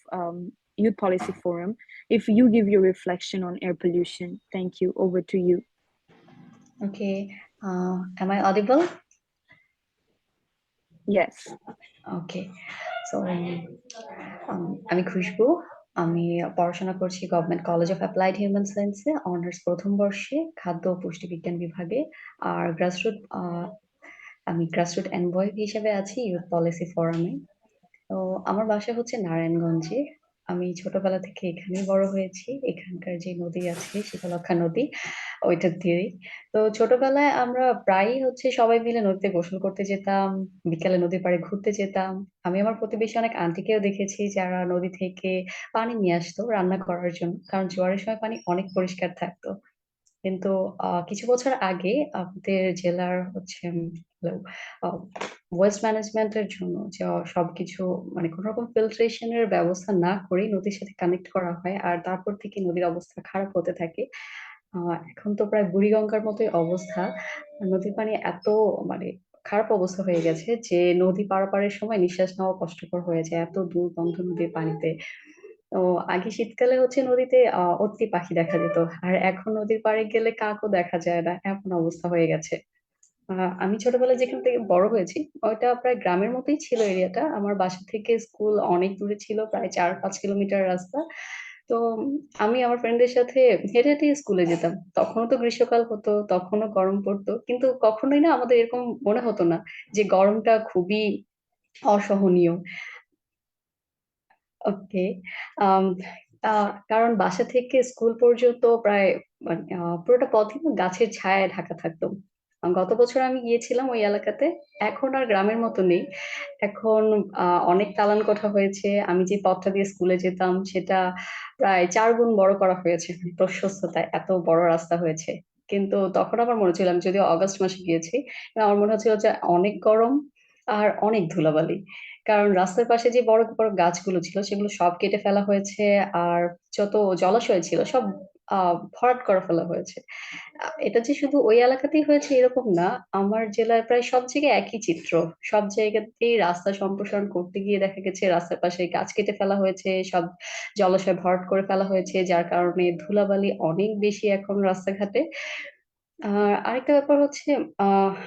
Youth Policy Forum. If you give your reflection on air pollution, thank you. Over to you. Okay, am I audible? Yes. Okay, so আমি খুশবু, আমি পড়াশোনা করছি government college of applied human সায়েন্সে, honours প্রথম বর্ষে খাদ্য ও পুষ্টি বিজ্ঞান বিভাগে। আর আমি গ্রাসরুট এনভয় হিসেবে আছি ইউথ পলিসি ফোরামে। তো আমার বাসা হচ্ছে নারায়ণগঞ্জে। আমি ছোটবেলা থেকে এখানেই বড় হয়েছি। এখানকার যে নদী আছে শীতলক্ষ্যা নদী, ওইটার তীরেই। তো ছোটবেলায় আমরা প্রায়ই সবাই মিলে নদীতে গোসল করতে যেতাম, বিকেলে নদীর পাড়ে ঘুরতে যেতাম। আমি আমার প্রতিবেশী অনেক আন্টিকেও দেখেছি যারা নদী থেকে পানি নিয়ে আসতো রান্না করার জন্য, কারণ জোয়ারের সময় পানি অনেক পরিষ্কার থাকতো। কিন্তু কিছু বছর আগে আমাদের জেলার ওয়েস্ট ম্যানেজমেন্টের জন্য যে সবকিছু মানে কোন রকম ফিল্ট্রেশনের ব্যবস্থা না করে নদীর সাথে কানেক্ট করা হয়, আর তারপর থেকে নদীর অবস্থা খারাপ হতে থাকে। এখন তো প্রায় বুড়িগঙ্গার মতোই অবস্থা। নদীর পানি এত মানে খারাপ অবস্থা হয়ে গেছে যে নদী পারাপারের সময় নিঃশ্বাস নেওয়া কষ্টকর হয়ে যায়, এত দুর্গন্ধ নদীর পানিতে। তো আগে শীতকালে নদীতে অত্তি পাখি দেখা যেত, আর এখন নদীর পাড়ে গেলে কাকও দেখা যায় না, এমন অবস্থা হয়ে গেছে। আমি ছোটবেলায় যেখান থেকে বড় হয়েছি ওইটা প্রায় গ্রামের মতোই ছিল এরিয়াটা। আমার বাসা থেকে স্কুল অনেক দূরে ছিল, প্রায় 4-5 কিলোমিটার রাস্তা। তো আমি আমার ফ্রেন্ডদের সাথে হেঁটে হেঁটে স্কুলে যেতাম। তখনও তো গ্রীষ্মকাল হতো, তখনও গরম পড়তো, কিন্তু কখনোই না আমাদের এরকম মনে হতো না যে গরমটা খুবই অসহনীয়। ওকে। কারণ বাসা থেকে স্কুল পর্যন্ত প্রায় মানে পুরোটা পথই না গাছের ছায়ায় ঢাকা থাকতো। গত বছর আমি গিয়েছিলাম ওই এলাকাতে। এখন আর গ্রামের মতো নেই। এখন অনেক দালান কোঠা হয়েছে। আমি যে পথটা দিয়ে স্কুলে যেতাম সেটা প্রায় ৪ গুণ বড় করা হয়েছে। প্রশস্ততায় এত বড় রাস্তা হয়েছে। কিন্তু তখন আমার মনে ছিল, আমি যদিও অগাস্ট মাসে গিয়েছি, আমার মনে হচ্ছিল যে অনেক গরম আর অনেক ধুলাবালি। কারণ রাস্তার পাশে যে বড়, বড় গাছগুলো ছিল সেগুলো সব কেটে ফেলা হয়েছে। আর যত জলাশয় ছিল সব ভরাট করে ফেলা হয়েছে। এটা যে শুধু ওই এলাকাতেই হয়েছে এরকম না। আমার জেলায় প্রায় সব জায়গায় একই চিত্র। সব জায়গাতেই রাস্তা সম্প্রসারণ করতে গিয়ে দেখা গেছে রাস্তার পাশে গাছ কেটে ফেলা হয়েছে, সব জলাশয় ভরাট করে ফেলা হয়েছে, যার কারণে ধুলাবালি অনেক বেশি এখন রাস্তাঘাটে। আরেকটা ব্যাপার হচ্ছে,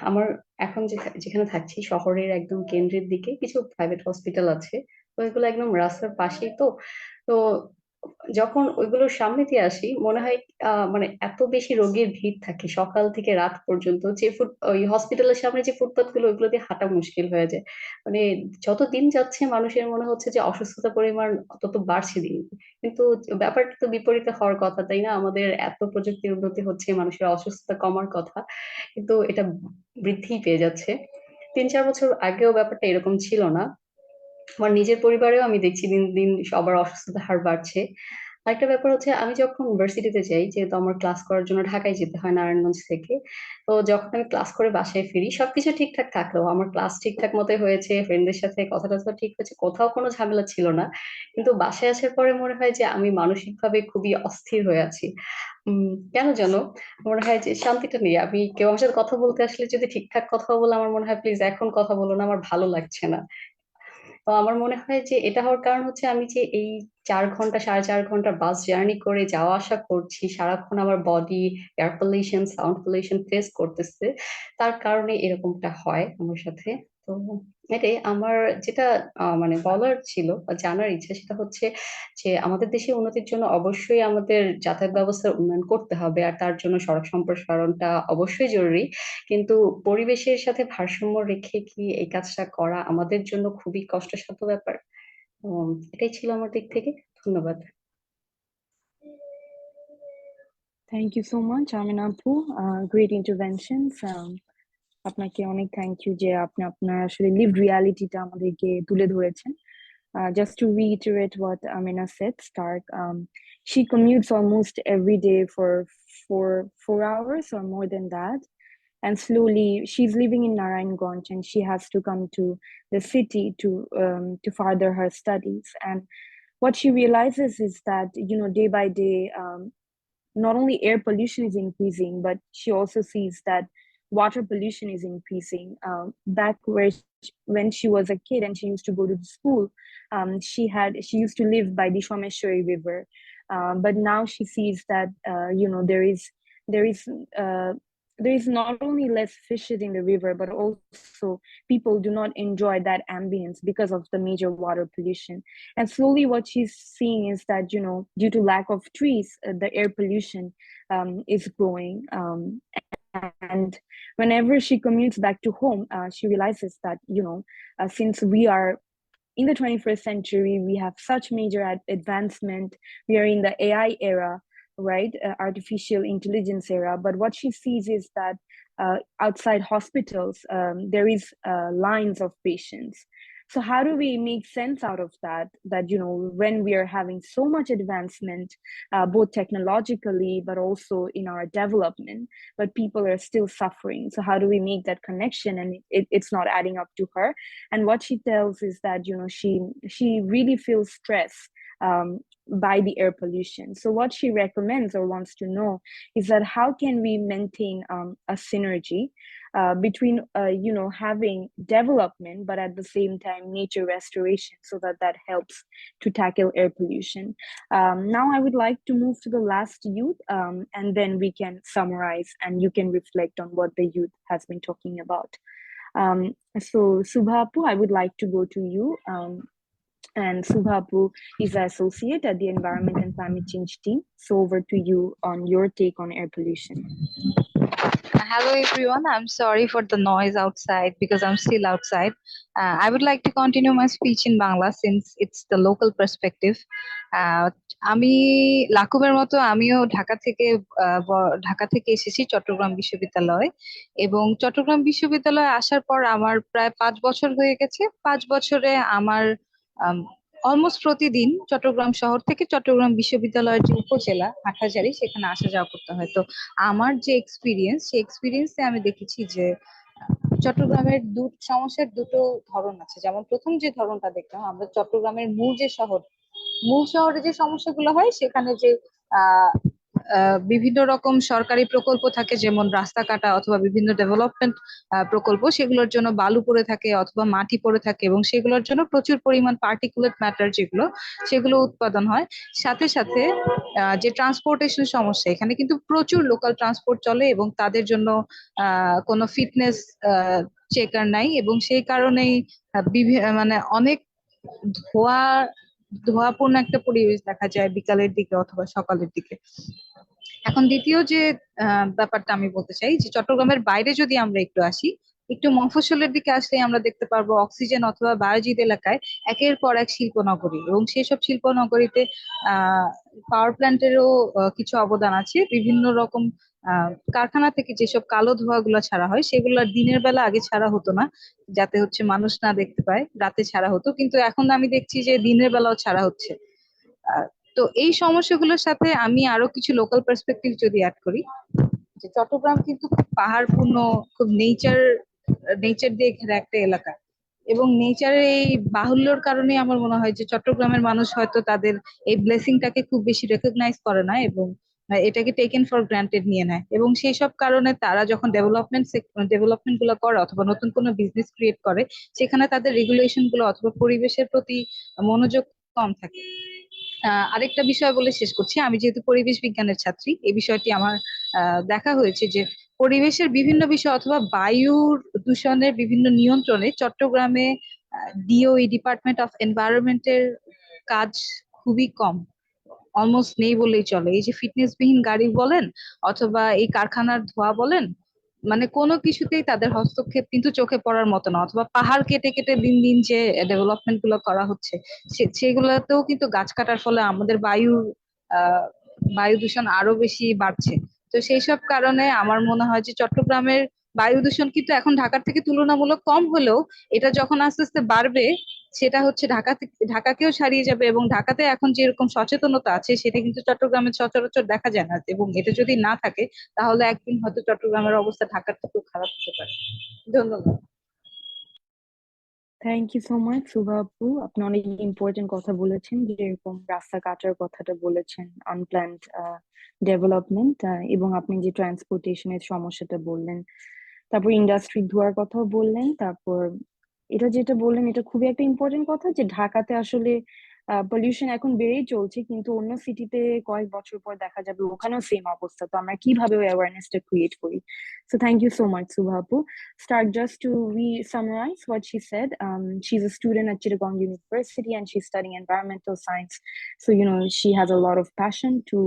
আমার এখন যেখানে থাকছি শহরের একদম কেন্দ্রের দিকে কিছু প্রাইভেট হসপিটাল আছে। তো এগুলো একদম রাস্তার পাশেই তো। তো যখন ওইগুলোর সামনে দিয়ে আসি মনে হয় মানে এত বেশি রোগীর ভিড় থাকে সকাল থেকে রাত পর্যন্ত, যে ওই হসপিটালের সামনে যে ফুটপাত গুলো ওইগুলো দিয়ে হাঁটা মুশকিল হয়ে যায়। মানে যত দিন যাচ্ছে মানুষের মনে হচ্ছে যে অসুস্থতার পরিমাণ তত বাড়ছে দিন। কিন্তু ব্যাপারটা তো বিপরীতে হওয়ার কথা, তাই না? আমাদের এত প্রযুক্তির উন্নতি হচ্ছে, মানুষের অসুস্থতা কমার কথা, কিন্তু এটা বৃদ্ধিই পেয়ে যাচ্ছে। ৩-৪ বছর আগেও ব্যাপারটা এরকম ছিল না। আমার নিজের পরিবারেও আমি দেখছি দিন, দিন সবার অসুস্থতার হার বাড়ছে। আরেকটা ব্যাপার হচ্ছে, আমি যখন ভার্সিটিতে যাই, যেহেতু আমার ক্লাস করার জন্য ঢাকায় যেতে হয় নারায়ণগঞ্জ থেকে। তো যখন আমি ক্লাস করে বাসায় ফিরি সবকিছু ঠিকঠাক থাকলেও আমার ক্লাস ঠিকঠাক মতোই হয়েছে, ফ্রেন্ডদের সাথে কথা-টথা ঠিক হয়েছে, কোথাও কোনো ঝামেলা ছিল না। কিন্তু বাসায় আসার পরে মনে হয় যে আমি মানসিকভাবে খুবই অস্থির হয়ে আছি। কেন যেন মনে হয় যে শান্তিটা নেই। আমি কেউ আমার সাথে কথা বলতে আসলে যদি ঠিকঠাক কথা বলে, আমার মনে হয় প্লিজ এখন কথা বলো না, আমার ভালো লাগছে না। তো আমার মনে হয় যে এটা হওয়ার কারণ হচ্ছে, আমি যে এই ৪ ঘন্টা ৪.৫ ঘন্টা বাস জার্নি করে যাওয়া আসা করছি, সারাক্ষণ আমার body air pollution, sound pollution face করতেছে। তার কারণে এরকমটা হয় আমার সাথে। তো এটাই আমার যেটা মানে বলার ছিল বা জানার ইচ্ছা, সেটা হচ্ছে যে আমাদের দেশের উন্নতির জন্য অবশ্যই আমাদের যাতায়াত ব্যবস্থার উন্নয়ন করতে হবে। আর তার জন্য সড়ক সম্প্রসারণটা অবশ্যই জরুরি। কিন্তু পরিবেশের সাথে ভারসাম্য রেখে কি এই কাজটা করা আমাদের জন্য খুবই কষ্টসাধ্য ব্যাপার। এটাই ছিল আমার দিক থেকে। ধন্যবাদ। Thank you so much, Amina আপু। Great interventions. আপনাকে অনেক থ্যাংক ইউ যে আপনি আপনার আসলে লিভড রিয়ালিটিটা আমাদেরকে তুলে ধরেছেন। Just to reiterate what Amina said, Stark, she commutes almost every day for 4 hours or more than that. And slowly, she's living in Narayanganj and she has to come to the city to further her studies. And what she realizes is that, you know, day by day, not only air pollution is increasing, but she also sees that water pollution is increasing. Back when she was a kid and she used to go to the school, she used to live by the 𝐂𝐭𝐸 River, but now she sees that you know, there is uh, there is not only less fishes in the river, but also people do not enjoy that ambience because of the major water pollution. And slowly what she's seeing is that, you know, due to lack of trees, the air pollution is growing. And whenever she commutes back to home, she realizes that, you know, since we are in the 21st century, we have such major advancement. We are in the AI era, right? Artificial intelligence era. But what she sees is that outside hospitals, there is lines of patients. So how do we make sense out of that? That, you know, when we are having so much advancement, both technologically, but also in our development, but people are still suffering. So how do we make that connection? And it's not adding up to her. And what she tells is that, you know, she really feels stress by the air pollution. So what she recommends or wants to know is that how can we maintain a synergy between you know, having development but at the same time nature restoration, so that that helps to tackle air pollution. Now I would like to move to the last youth, and then we can summarize and you can reflect on what the youth has been talking about. So Subha Apu, I would like to go to you. And Subha Apu is an associate at the Environment and Climate Change team. So over to you on your take on air pollution. Hello everyone. I'm sorry for the noise outside because I'm still outside. I would like to continue my speech in Bangla since it's the local perspective. আমি লাকুবের মতো আমিও ঢাকা থেকে এসেছি চট্টগ্রাম বিশ্ববিদ্যালয়ে, এবং চট্টগ্রাম বিশ্ববিদ্যালয়ে আসার পর আমার প্রায় 5 বছর হয়ে গেছে। 5 বছরে আমার অলমোস্ট প্রতিদিন চট্টগ্রাম শহর থেকে চট্টগ্রাম বিশ্ববিদ্যালয়ের যে উপজেলা হাটহাজারী সেখানে আসা যাওয়া করতে হয়। তো আমার যে এক্সপিরিয়েন্স, সেই এক্সপিরিয়েন্সে আমি দেখেছি যে চট্টগ্রামের সমস্যার দুটো ধরন আছে। যেমন প্রথম যে ধরনটা দেখলাম, আমরা চট্টগ্রামের মূল শহরে যে সমস্যাগুলো হয় সেখানে যে আহ বিভিন্ন রকম সরকারি প্রকল্প থাকে, যেমন রাস্তা কাটা অথবা বিভিন্ন ডেভেলপমেন্ট প্রকল্প, সেগুলোর জন্য বালু পড়ে থাকে অথবা মাটি পড়ে থাকে এবং সেগুলোর জন্য প্রচুর পরিমাণ পার্টিকুলেট ম্যাটার সেগুলো উৎপাদন হয়। সাথে সাথে যে ট্রান্সপোর্টেশন সমস্যা, এখানে কিন্তু প্রচুর লোকাল ট্রান্সপোর্ট চলে এবং তাদের জন্য কোনো ফিটনেস চেকার নাই, এবং সেই কারণেই মানে অনেক ধোয়া ধোঁয়াপূর্ণ একটা পরিবেশ দেখা যায় বিকালের দিকে অথবা সকালের দিকে। এখন দ্বিতীয় যে ব্যাপারটা আমি বলতে চাই, যে চট্টগ্রামের বাইরে যদি আমরা একটু আসি, একটু মফস্বলের দিকে আসলে আমরা দেখতে পারবো অক্সিজেন অথবা বায়োজিৎ এলাকায় একের পর এক শিল্পনগরী, এবং সেসব শিল্পনগরীতে পাওয়ার প্ল্যান্টেরও কিছু অবদান আছে। বিভিন্ন রকম কারখানা থেকে যেসব কালো ধোঁয়াগুলো ছাড়া হয় সেগুলো দিনের বেলা আগে ছাড়া হতো না, যাতে হচ্ছে মানুষ না দেখতে পায়, রাতে ছাড়া হতো, কিন্তু এখন আমি দেখছি যে দিনের বেলাও ছাড়া হচ্ছে। আহ, তো এই সমস্যাগুলোর সাথে আমি আরো কিছু লোকাল পার্সপেক্টিভ যদি অ্যাড করি, যে চট্টগ্রাম কিন্তু খুব পাহাড়পূর্ণ, খুব নেচার দিয়ে ঘেরা একটা এলাকা, এবং নেচারের এই বাহুল্যর কারণে আমার মনে হয় যে চট্টগ্রামের মানুষ হয়তো তাদের এই ব্লেসিংটাকে খুব বেশি রেকগনাইজ করে না, এবং এটাকে টেকেন ফর গ্রান্টেড নিয়ে নেয়, এবং সেই সব কারণে তারা যখন ডেভেলপমেন্ট গুলো করে অথবা নতুন কোনো বিজনেস ক্রিয়েট করে, সেখানে তাদের রেগুলেশন গুলো অথবা পরিবেশের প্রতি মনোযোগ কম থাকে। আরেকটা বিষয় বলে শেষ করছি, আমি যেহেতু পরিবেশ বিজ্ঞানের ছাত্রী, এই বিষয়টি আমার দেখা হয়েছে যে পরিবেশের বিভিন্ন বিষয় অথবা বায়ুর দূষণের বিভিন্ন নিয়ন্ত্রণে চট্টগ্রামে ডিওই, ডিপার্টমেন্ট অফ এনভায়রনমেন্টের কাজ খুবই কম, অলমোস্ট নেই বললেই চলে। এই যে ফিটনেসবিহীন গাড়ি বলেন অথবা এই কারখানার ধোঁয়া বলেন, মানে কোনো কিছুতেই তাদের হস্তক্ষেপ কিন্তু চোখে পড়ার মতো না। অথবা পাহাড় কেটে কেটে দিন দিন যে ডেভেলপমেন্ট গুলো করা হচ্ছে, সেগুলোতেও কিন্তু গাছ কাটার ফলে আমাদের বায়ু দূষণ আরো বেশি বাড়ছে। তো সেই সব কারণে আমার মনে হয় যে চট্টগ্রামের বায়ু দূষণ কিন্তু এখন ঢাকার থেকে তুলনামূলক কম হলেও এটা যখন আস্তে আস্তে বাড়বে, সেটা হচ্ছে ঢাকাকেও ছাড়িয়ে যাবে, এবং ঢাকাতে এখন যেরকম সচেতনতা আছে সেটা কিন্তু চট্টগ্রামে সচরাচর দেখা যায় না, এবং এটা যদি না থাকে তাহলে একদিন হয়তো চট্টগ্রামের অবস্থা ঢাকার থেকেও খারাপ হতে পারে। ধন্যবাদ। Thank you so much Shubha আপু, আপনি অনেক ইম্পর্টেন্ট কথা বলেছেন, যেরকম রাস্তা কাটার কথাটা বলেছেন, আনপ্ল্যান্ড ডেভেলপমেন্ট, এবং আপনি যে ট্রান্সপোর্টেশনের সমস্যাটা বললেন, তারপর ইন্ডাস্ট্রির ধোঁয়ার কথাও বললেন, তারপর এটা যেটা বললেন এটা খুবই একটা ইম্পর্টেন্ট কথা, যে ঢাকাতে আসলে পলিউশন এখন বেড়েই চলছে, কিন্তু অন্য সিটিতে কয়েক বছর পর দেখা যাবে ওখানেও সেম অবস্থা। তো আমরা কিভাবে অ্যাওয়ারনেসটা ক্রিয়েট করি? So thank you so much, Subha Apu. Just to re-summarize what she said, she's a student at Chittagong University and she's studying environmental science. So, she has a lot of passion to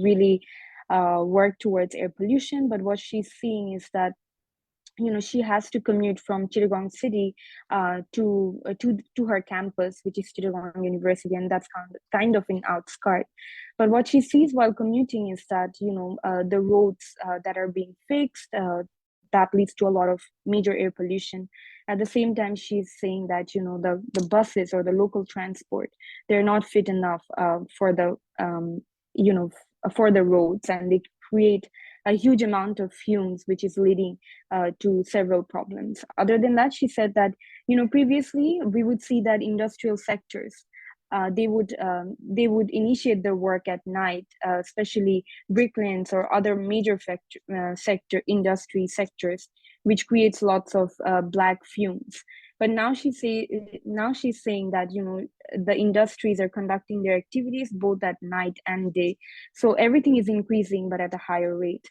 really work towards air pollution. But what she's seeing is that she has to commute from Chittagong City to her campus, which is Chittagong University, and that's kind of an outskirt. But what she sees while commuting is that the roads that are being fixed, that leads to a lot of major air pollution. At the same time, she's saying that the buses or the local transport, they're not fit enough for the roads, and they create a huge amount of fumes, which is leading to several problems. Other than that, she said that previously we would see that industrial sectors, they would initiate their work at night, especially bricklayers or other major industry sectors, which creates lots of black fumes. But now she's saying that the industries are conducting their activities both at night and day, so everything is increasing but at a higher rate.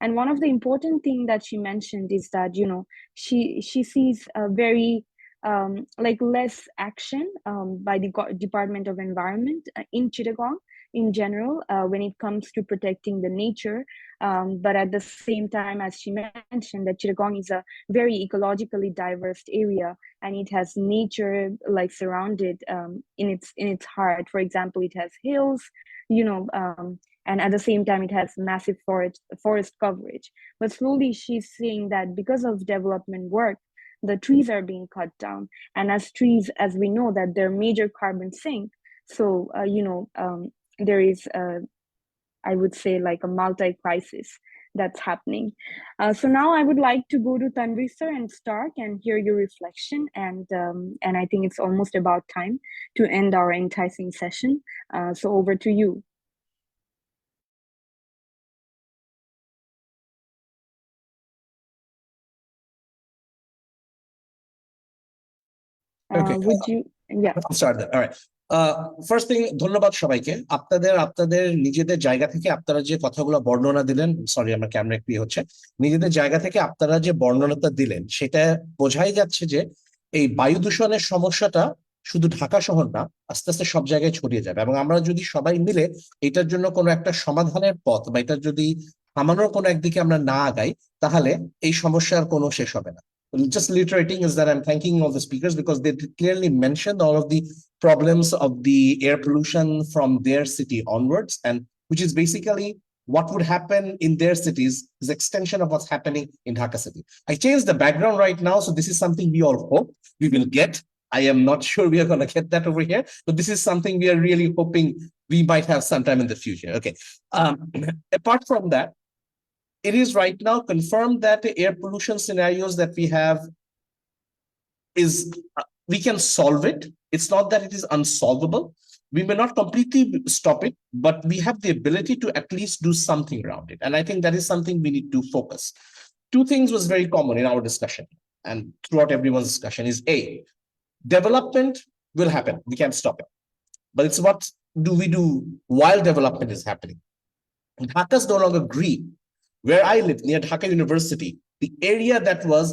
And one of the important thing that she mentioned is that she sees a very less action by the Department of Environment in Chittagong. in general when it comes to protecting the nature. But at the same time, as she mentioned, that Chittagong is a very ecologically diverse area, and it has nature like surrounded in its heart. For example, it has hills, and at the same time, it has massive forest coverage. But slowly, she's saying that because of development work, the trees are being cut down, and as trees, as we know, that they're major carbon sink. So there is I would say like a multi-crisis that's happening. So now I would like to go to Tanvi sir and start and hear your reflection. And I think it's almost about time to end our enticing session. So over to you. Okay. Would you? Yeah. I'll start that. All right. First thing, ধন্যবাদ সবাইকে। আপনাদের নিজেদের জায়গা থেকে আপনারা যে কথাগুলো বর্ণনা দিলেন, সরি আমার ক্যামেরা একটু হচ্ছে, নিজেদের জায়গা থেকে আপনারা যে বর্ণনাটা দিলেন সেটা বোঝাই যাচ্ছে যে এই বায়ু দূষণের সমস্যাটা শুধু ঢাকা শহর না, আস্তে আস্তে সব জায়গায় ছড়িয়ে যাবে। এবং আমরা যদি সবাই মিলে এটার জন্য কোনো একটা সমাধানের পথ বা এটা যদি থামানোর কোনো একদিকে আমরা না আগাই, তাহলে এই সমস্যার কোনো শেষ হবে না। Just reiterating is that I'm thanking all the speakers because they clearly mentioned all of the problems of the air pollution from their city onwards, and which is basically what would happen in their cities is extension of what's happening in Dhaka city. I changed the background right now, so this is something we all hope we will get. I am not sure we are going to get that over here, but this is something we are really hoping we might have sometime in the future. Okay. Apart from that, it is right now confirmed that the air pollution scenarios that we have is we can solve it. It's not that it is unsolvable. We may not completely stop it, but we have the ability to at least do something around it. And I think that is something we need to focus. Two things was very common in our discussion and throughout everyone's discussion is A, development will happen. We can't stop it. But it's what do we do while development is happening? Dhaka is no longer green. Where I live, near Dhaka University, the area that was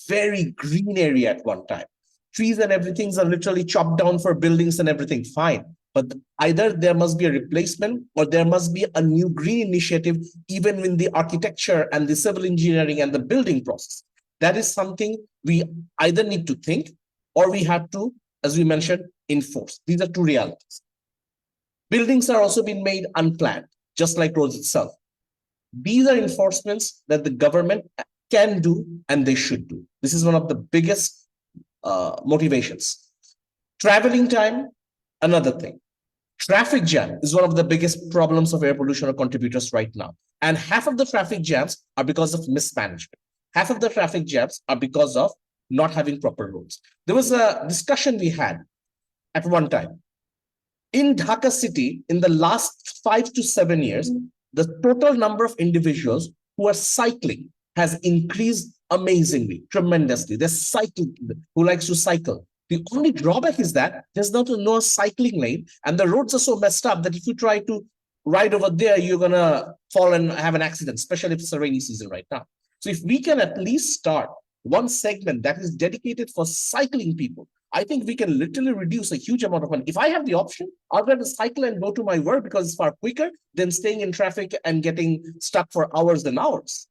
very green area at one time, trees and everything are literally chopped down for buildings and everything, fine. But either there must be a replacement or there must be a new green initiative, even in the architecture and the civil engineering and the building process. That is something we either need to think or we have to, as we mentioned, enforce. These are two realities. Buildings are also being made unplanned, just like roads itself. These are enforcements that the government can do and they should do. This is one of the biggest motivations. Traveling time, another thing. Traffic jam is one of the biggest problems of air pollution or contributors right now. And half of the traffic jams are because of mismanagement. Half of the traffic jams are because of not having proper roads. There was a discussion we had at one time. In Dhaka city, in the last 5 to 7 years, the total number of individuals who are cycling has increased amazingly, tremendously. There's cycle who likes to cycle. The only drawback is that there's no cycling lane, and the roads are so messed up that if you try to ride over there, you're gonna fall and have an accident, especially if it's a rainy season right now. So if we can at least start one segment that is dedicated for cycling people, I think we can literally reduce a huge amount of money. If I have the option, I'll get to cycle and go to my work because it's far quicker than staying in traffic and getting stuck for hours and hours.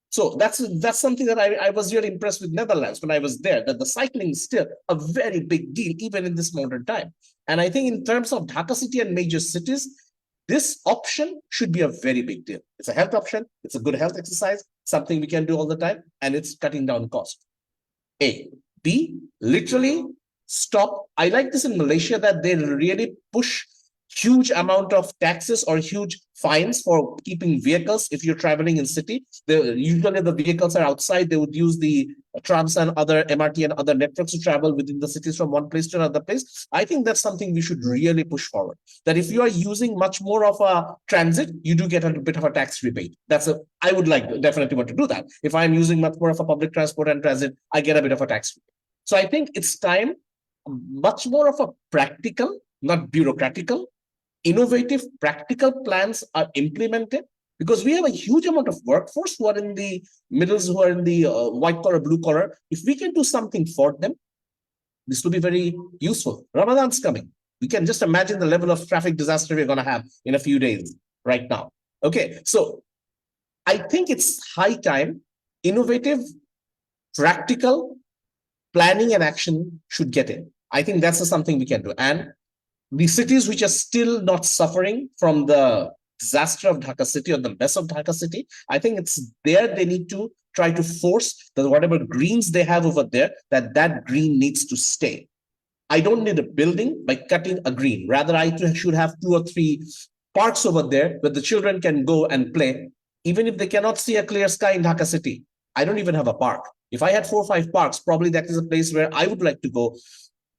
So that's something that I was really impressed with Netherlands when I was there, that the cycling is still a very big deal, even in this modern time. And I think in terms of Dhaka city and major cities, this option should be a very big deal. It's a health option. It's a good health exercise, something we can do all the time, and it's cutting down cost. A. B, literally stop. I like this in Malaysia that they really push huge amount of taxes or huge fines for keeping vehicles. If you're traveling in city, usually the vehicles are outside. They would use the trams and other MRT and other networks to travel within the cities from one place to another place. I think that's something we should really push forward. That if you are using much more of a transit, you do get a bit of a tax rebate. I would like definitely want to do that. If I'm using much more of a public transport and transit, I get a bit of a tax rebate. So I think it's time much more of a practical, not bureaucratical, innovative, practical plans are implemented, because we have a huge amount of workforce who are in the middles, who are in the white collar, blue collar. If we can do something for them, this will be very useful. Ramadan's coming. We can just imagine the level of traffic disaster we're going to have in a few days right now. Okay, so I think it's high time innovative, practical planning and action should get in. I think that's something we can do. And the cities which are still not suffering from the disaster of Dhaka city or the mess of Dhaka city, I think it's there they need to try to force that whatever greens they have over there, that green needs to stay. I don't need a building by cutting a green. Rather, I should have 2 or 3 parks over there where the children can go and play. Even if they cannot see a clear sky in Dhaka city, I don't even have a park. If I had 4 or 5 parks, probably that is a place where I would like to go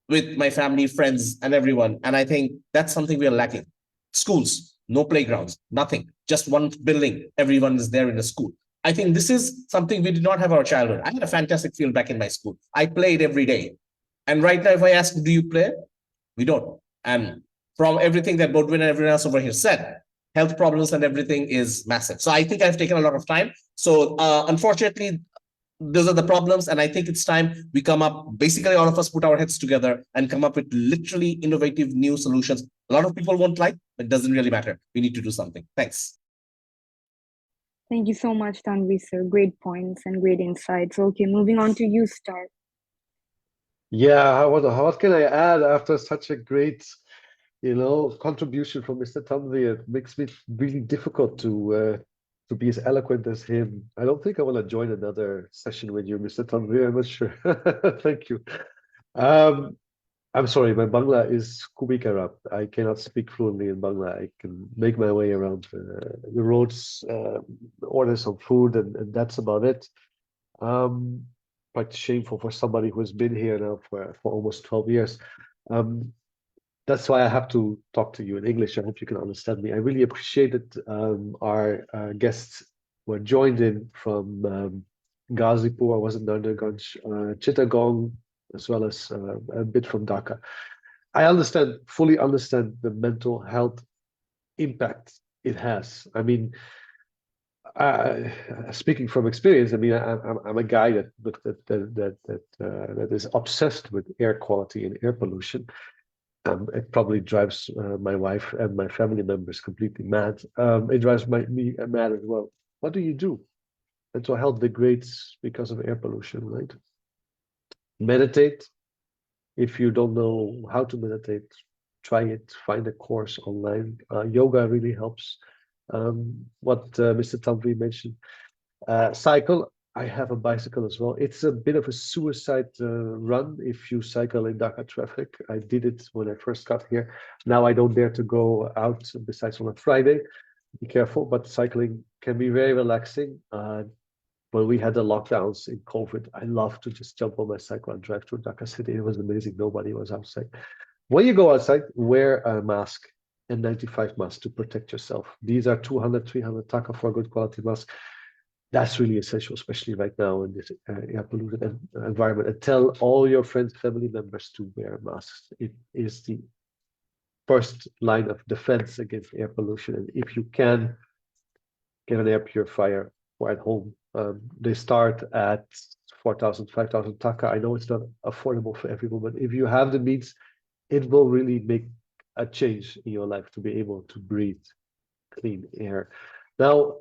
with my family, friends, and everyone. And I think that's something we are lacking. Schools, no playgrounds, nothing, just one building. Everyone is there in the school. I think this is something we did not have our childhood. I had a fantastic field back in my school. I played every day. And right now, if I ask, do you play? We don't. And from everything that Bodwin and everyone else over here said, health problems and everything is massive. So I think I've taken a lot of time. So unfortunately, those are the problems. And I think it's time we come up, basically all of us put our heads together and come up with literally innovative new solutions. A lot of people won't like, but it doesn't really matter. We need to do something. Thanks. Thank you so much, Tanvi, sir. Great points and great insights. Okay, moving on to you, Star. Yeah, what can I add after such a great, contribution from Mr. Tanvi? It makes me really difficult to be as eloquent as him. I don't think I want to join another session with you, Mr. Tanvi. I'm not sure. Thank you. I'm sorry, my Bangla is kubi karab. I cannot speak fluently in Bangla. I can make my way around the roads, order some food, and that's about it. Quite shameful for somebody who has been here now for almost 12 years. That's why I have to talk to you in English. I hope you can understand me. I really appreciate that our guests were joined in from Ghazipur, was it Nandarganj, Chittagong, as well as a bit from Dhaka. I fully understand the mental health impact it has. I mean, speaking from experience, I mean, I'm a guy that is obsessed with air quality and air pollution. It probably drives my wife and my family members completely mad. It drives me mad as well. What do you do? Mental health degrades because of air pollution, right? Meditate. If you don't know how to meditate, try it. Find a course online. Yoga really helps. What Mr. Tanvi mentioned. Cycle. I have a bicycle as well. It's a bit of a suicide run if you cycle in Dhaka traffic. I did it when I first got here. Now I don't dare to go out besides on a Friday. Be careful, but cycling can be very relaxing. When we had the lockdowns in COVID, I loved to just jump on my cycle and drive through Dhaka city. It was amazing. Nobody was outside. When you go outside, wear a mask, N95 mask to protect yourself. These are 200, 300 taka for a good quality mask. That's really essential, especially right now in this air polluted environment. And tell all your friends, family members to wear masks. It is the first line of defense against air pollution. And if you can get an air purifier or at home, they start at 4,000, 5,000 taka. I know it's not affordable for everyone, but if you have the means, it will really make a change in your life to be able to breathe clean air. Now,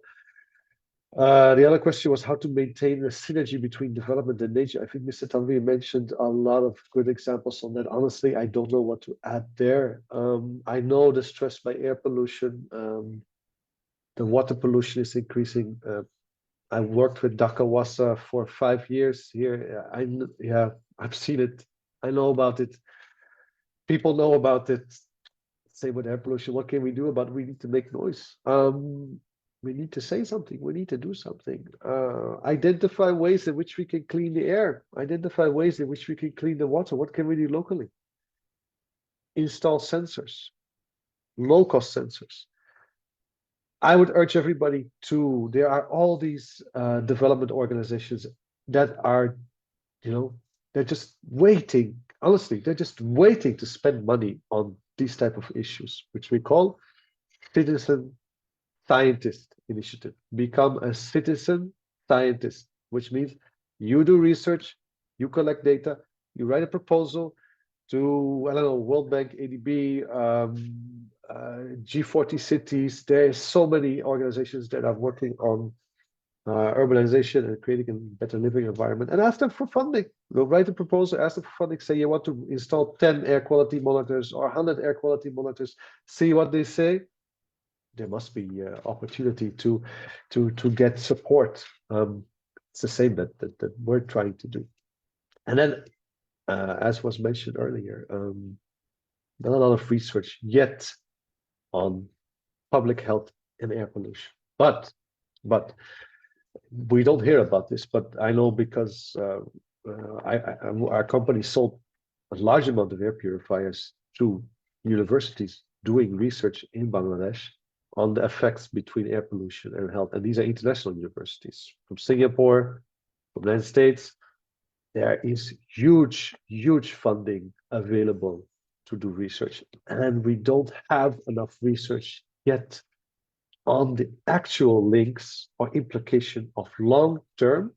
the other question was how to maintain the synergy between development and nature. I think Mr. Tanvi mentioned a lot of good examples on that. Honestly, I don't know what to add there. I know the stress by air pollution, the water pollution is increasing. I worked with Dhaka Wasa for 5 years here. I've seen it. I know about it. People know about it. Same with air pollution. What can we do about it? We need to make noise. We need to say something. We need to do something. Identify ways in which we can clean the air. Identify ways in which we can clean the water. What can we do locally? Install sensors, low-cost sensors. I would urge everybody to, there are all these development organizations that are, they're just waiting. Honestly, they're just waiting to spend money on these type of issues, which we call citizen scientist initiative. Become a citizen scientist, which means you do research, you collect data, you write a proposal, to, I don't know, World Bank, ADB, G40 cities. There are so many organizations that are working on urbanization and creating a better living environment, and ask them for funding. Go write a proposal, ask them for funding, say you want to install 10 air quality monitors or 100 air quality monitors, see what they say. There must be opportunity to get support. It's the same that we're trying to do. And then, as was mentioned earlier, not a lot of research yet on public health and air pollution. But we don't hear about this. But I know because our company sold a large amount of air purifiers to universities doing research in Bangladesh on the effects between air pollution and health. And these are international universities from Singapore, from the United States. There is huge funding available to do research. And we don't have enough research yet on the actual links or implication of long-term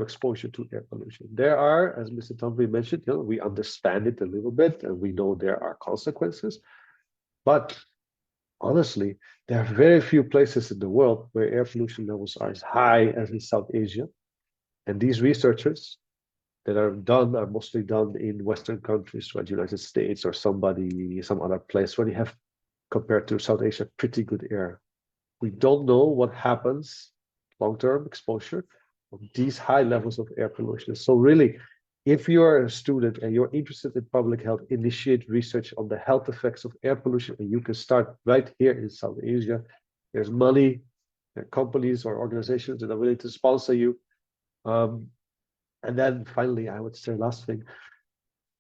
exposure to air pollution. There are, as Mr. Tanvi mentioned, we understand it a little bit and we know there are consequences. But honestly, there are very few places in the world where air pollution levels are as high as in South Asia. And these researchers that are mostly done in Western countries, like the United States or some other place where they have, compared to South Asia, pretty good air. We don't know what happens long-term exposure of these high levels of air pollution. So really, if you're a student and you're interested in public health, initiate research on the health effects of air pollution, and you can start right here in South Asia. There's money, there are companies or organizations that are willing to sponsor you. And then finally, I would say last thing,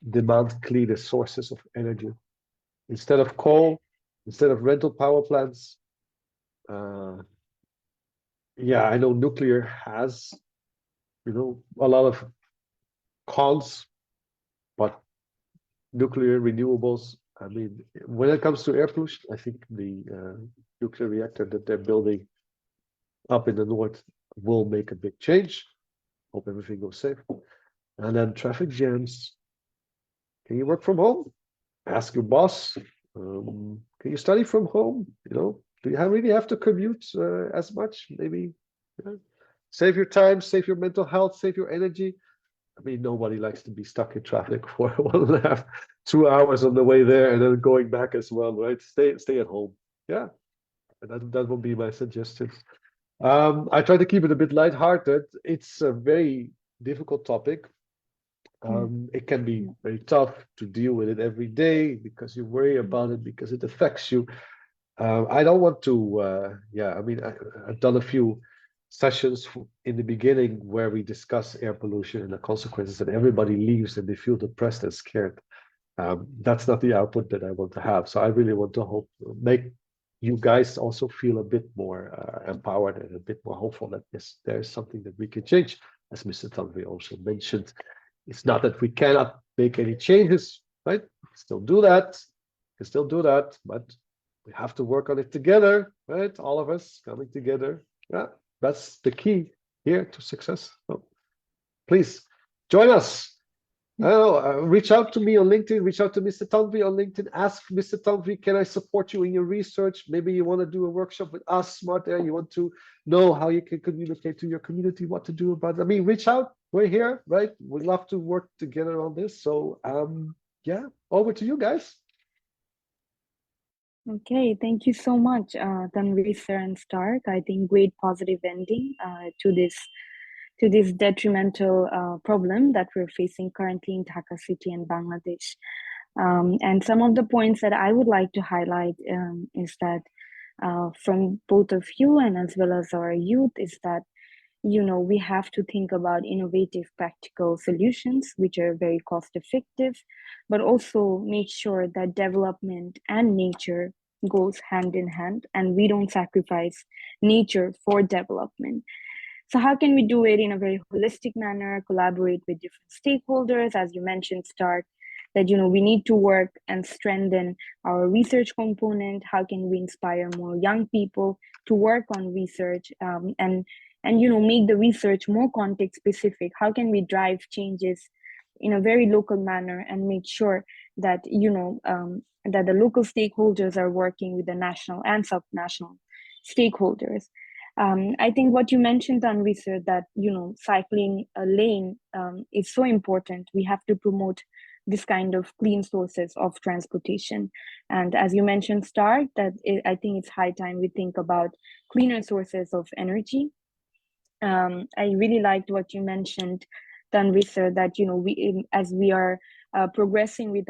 demand cleaner sources of energy. Instead of coal, instead of rental power plants, yeah, I know nuclear has, a lot of cons, but nuclear renewables, I mean, when it comes to air pollution, I think the nuclear reactor that they're building up in the north will make a big change. Hope everything goes safe. And then traffic jams. Can you work from home? Ask your boss. Can you study from home? Do you really have to commute as much? Maybe save your time, save your mental health, save your energy. I mean, nobody likes to be stuck in traffic for 1.5, 2 hours on the way there and then going back as well, right? Stay at home. Yeah, that would be my suggestion. I try to keep it a bit lighthearted. It's a very difficult topic. It can be very tough to deal with it every day because you worry about it, because it affects you. I don't want to, I mean, I've done a few sessions in the beginning where we discuss air pollution and the consequences, and everybody leaves and they feel depressed and scared. That's not the output that I want to have. So I really want to make you guys also feel a bit more empowered and a bit more hopeful that yes, there is something that we can change. As Mr. Tanvi also mentioned, it's not that we cannot make any changes, right? We can still do that, but we have to work on it together, right? All of us coming together. Yeah, that's the key here to success. So please join us. Reach out to me on LinkedIn, reach out to Mr. Tanvi on LinkedIn, ask Mr. Tanvi, can I support you in your research? Maybe you want to do a workshop with us, Smart Air, you want to know how you can communicate to your community, what to do about it. I mean, reach out, we're here, right? We'd love to work together on this. So yeah, over to you guys. Okay, thank you so much, Tanvi, sir, and Stark. I think great positive ending to this detrimental problem that we're facing currently in Dhaka city and Bangladesh. And some of the points that I would like to highlight is that from both of you and as well as our youth is that, we have to think about innovative practical solutions which are very cost effective, but also make sure that development and nature goes hand in hand and we don't sacrifice nature for development. So how can we do it in a very holistic manner, collaborate with different stakeholders, as you mentioned, Stark, that, we need to work and strengthen our research component. How can we inspire more young people to work on research and make the research more context specific? How can we drive changes in a very local manner and make sure that, that the local stakeholders are working with the national and subnational stakeholders. I think what you mentioned, Tanvi sir, that, cycling a lane is so important. We have to promote this kind of clean sources of transportation. And as you mentioned, Star, I think it's high time we think about cleaner sources of energy. I really liked what you mentioned, Tanvi sir, that, as we are progressing with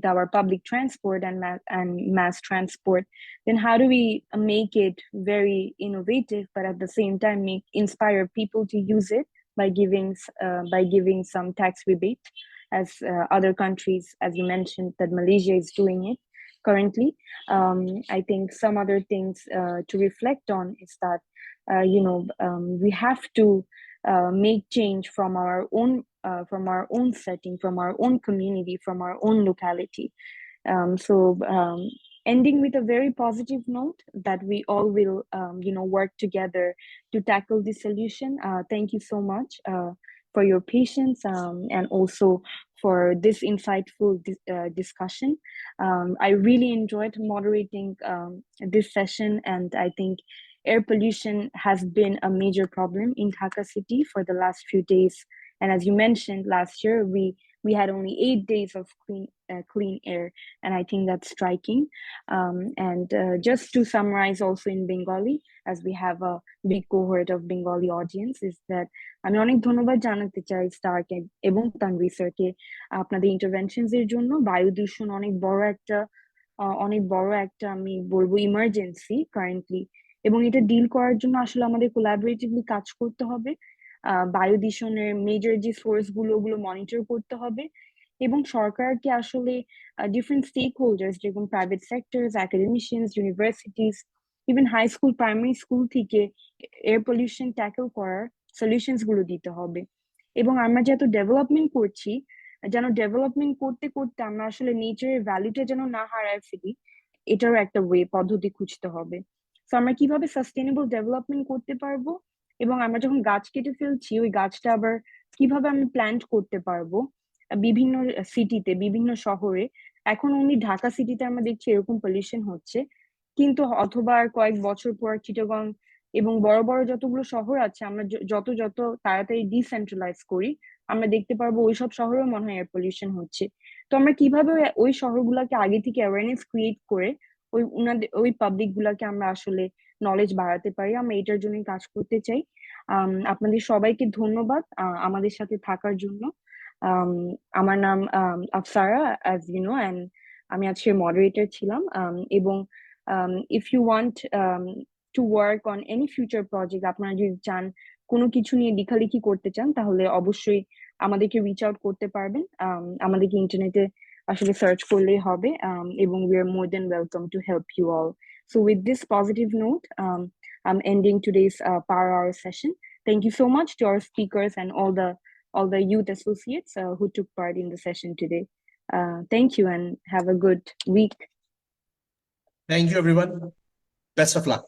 our public transport and mass transport, then how do we make it very innovative, but at the same time inspire people to use it by giving some tax rebate, as other countries, as you mentioned, that Malaysia is doing it currently. I think some other things to reflect on is that we have to make change from our own setting, from our own community, from our own locality. Ending with a very positive note that we all will work together to tackle this solution. Thank you so much for your patience and also for this insightful discussion. I really enjoyed moderating this session, and I think air pollution has been a major problem in Dhaka city for the last few days. And as you mentioned, last year we had only 8 days of clean air, and I think that's striking. Just to summarize also in Bengali, as we have a big cohort of Bengali audience, is that আমি অনেক ধন্যবাদ জানাতে চাই স্টারকে এবং তানভি স্যারকে আপনাদের interventions এর জন্য। বায়ু দূষণ অনেক বড় একটা আমি বলবো ইমার্জেন্সি কারেন্টলি, এবং এটা ডিল করার জন্য আসলে আমাদের কোলাবোরেটিভলি কাজ করতে হবে। বায়ু দূষণের মেজর যে সোর্স ওগুলো মনিটর করতে হবে, এবং সরকারকে আসলে ডিফারেন্ট স্টেক হোল্ডার্স যেরকম private sectors, academicians, universities, even high school, primary school থেকে এয়ার পলিউশন ট্যাকল করার সলিউশনস গুলো দিতে হবে। এবং আমরা যত ডেভেলপমেন্ট করছি, যেন ডেভেলপমেন্ট করতে করতে আমরা আসলে নেচারের ভ্যালুটা যেন না হারায় ফেলি, এটারও একটা পদ্ধতি খুঁজতে হবে। তো আমরা কিভাবে সাস্টেনেবল ডেভেলপমেন্ট করতে পারবো, এবং আমরা যখন গাছ কেটে ফেলছি ওই গাছটা আবার কিভাবে আমি প্ল্যান্ট করতে পারবো বিভিন্ন সিটিতে, বিভিন্ন শহরে। এখন অনলি ঢাকা সিটিতে আমরা দেখছি এরকম পলিউশন হচ্ছে, কিন্তু অথবা কয়েক বছর পর চিটাগং এবং বড় বড় যতগুলো শহর আছে আমরা যত তাড়াতাড়ি ডিসেন্ট্রালাইজ করি, আমরা দেখতে পারবো ওইসব শহরেও মনে হয় এয়ার পলিউশন হচ্ছে। তো আমরা কিভাবে ওই শহরগুলোকে আগে থেকে অ্যাওয়ারনেস ক্রিয়েট করে ওই পাবলিক গুলাকে আমরা আসলে নলেজ বাড়াতে পারি, আমরা এটার জন্য কাজ করতে চাই। আপনাদের সবাইকে ধন্যবাদ আমাদের সাথে থাকার জন্য। আমার নাম Afsara, as you know, and আমি আজকের মডারেটর ছিলাম। এবং if you want to work on any future project, আপনারা যদি চান কোনো কিছু নিয়ে লেখালেখি করতে চান, তাহলে অবশ্যই আমাদেরকে রিচ আউট করতে পারবেন। আমাদেরকে ইন্টারনেটে আসলে সার্চ করলেই হবে, এবং we are more than welcome to help you all. So with this positive note, I'm ending today's Power Hour session. Thank you so much to our speakers and all the youth associates who took part in the session today. Thank you and have a good week. Thank you, everyone. Best of luck.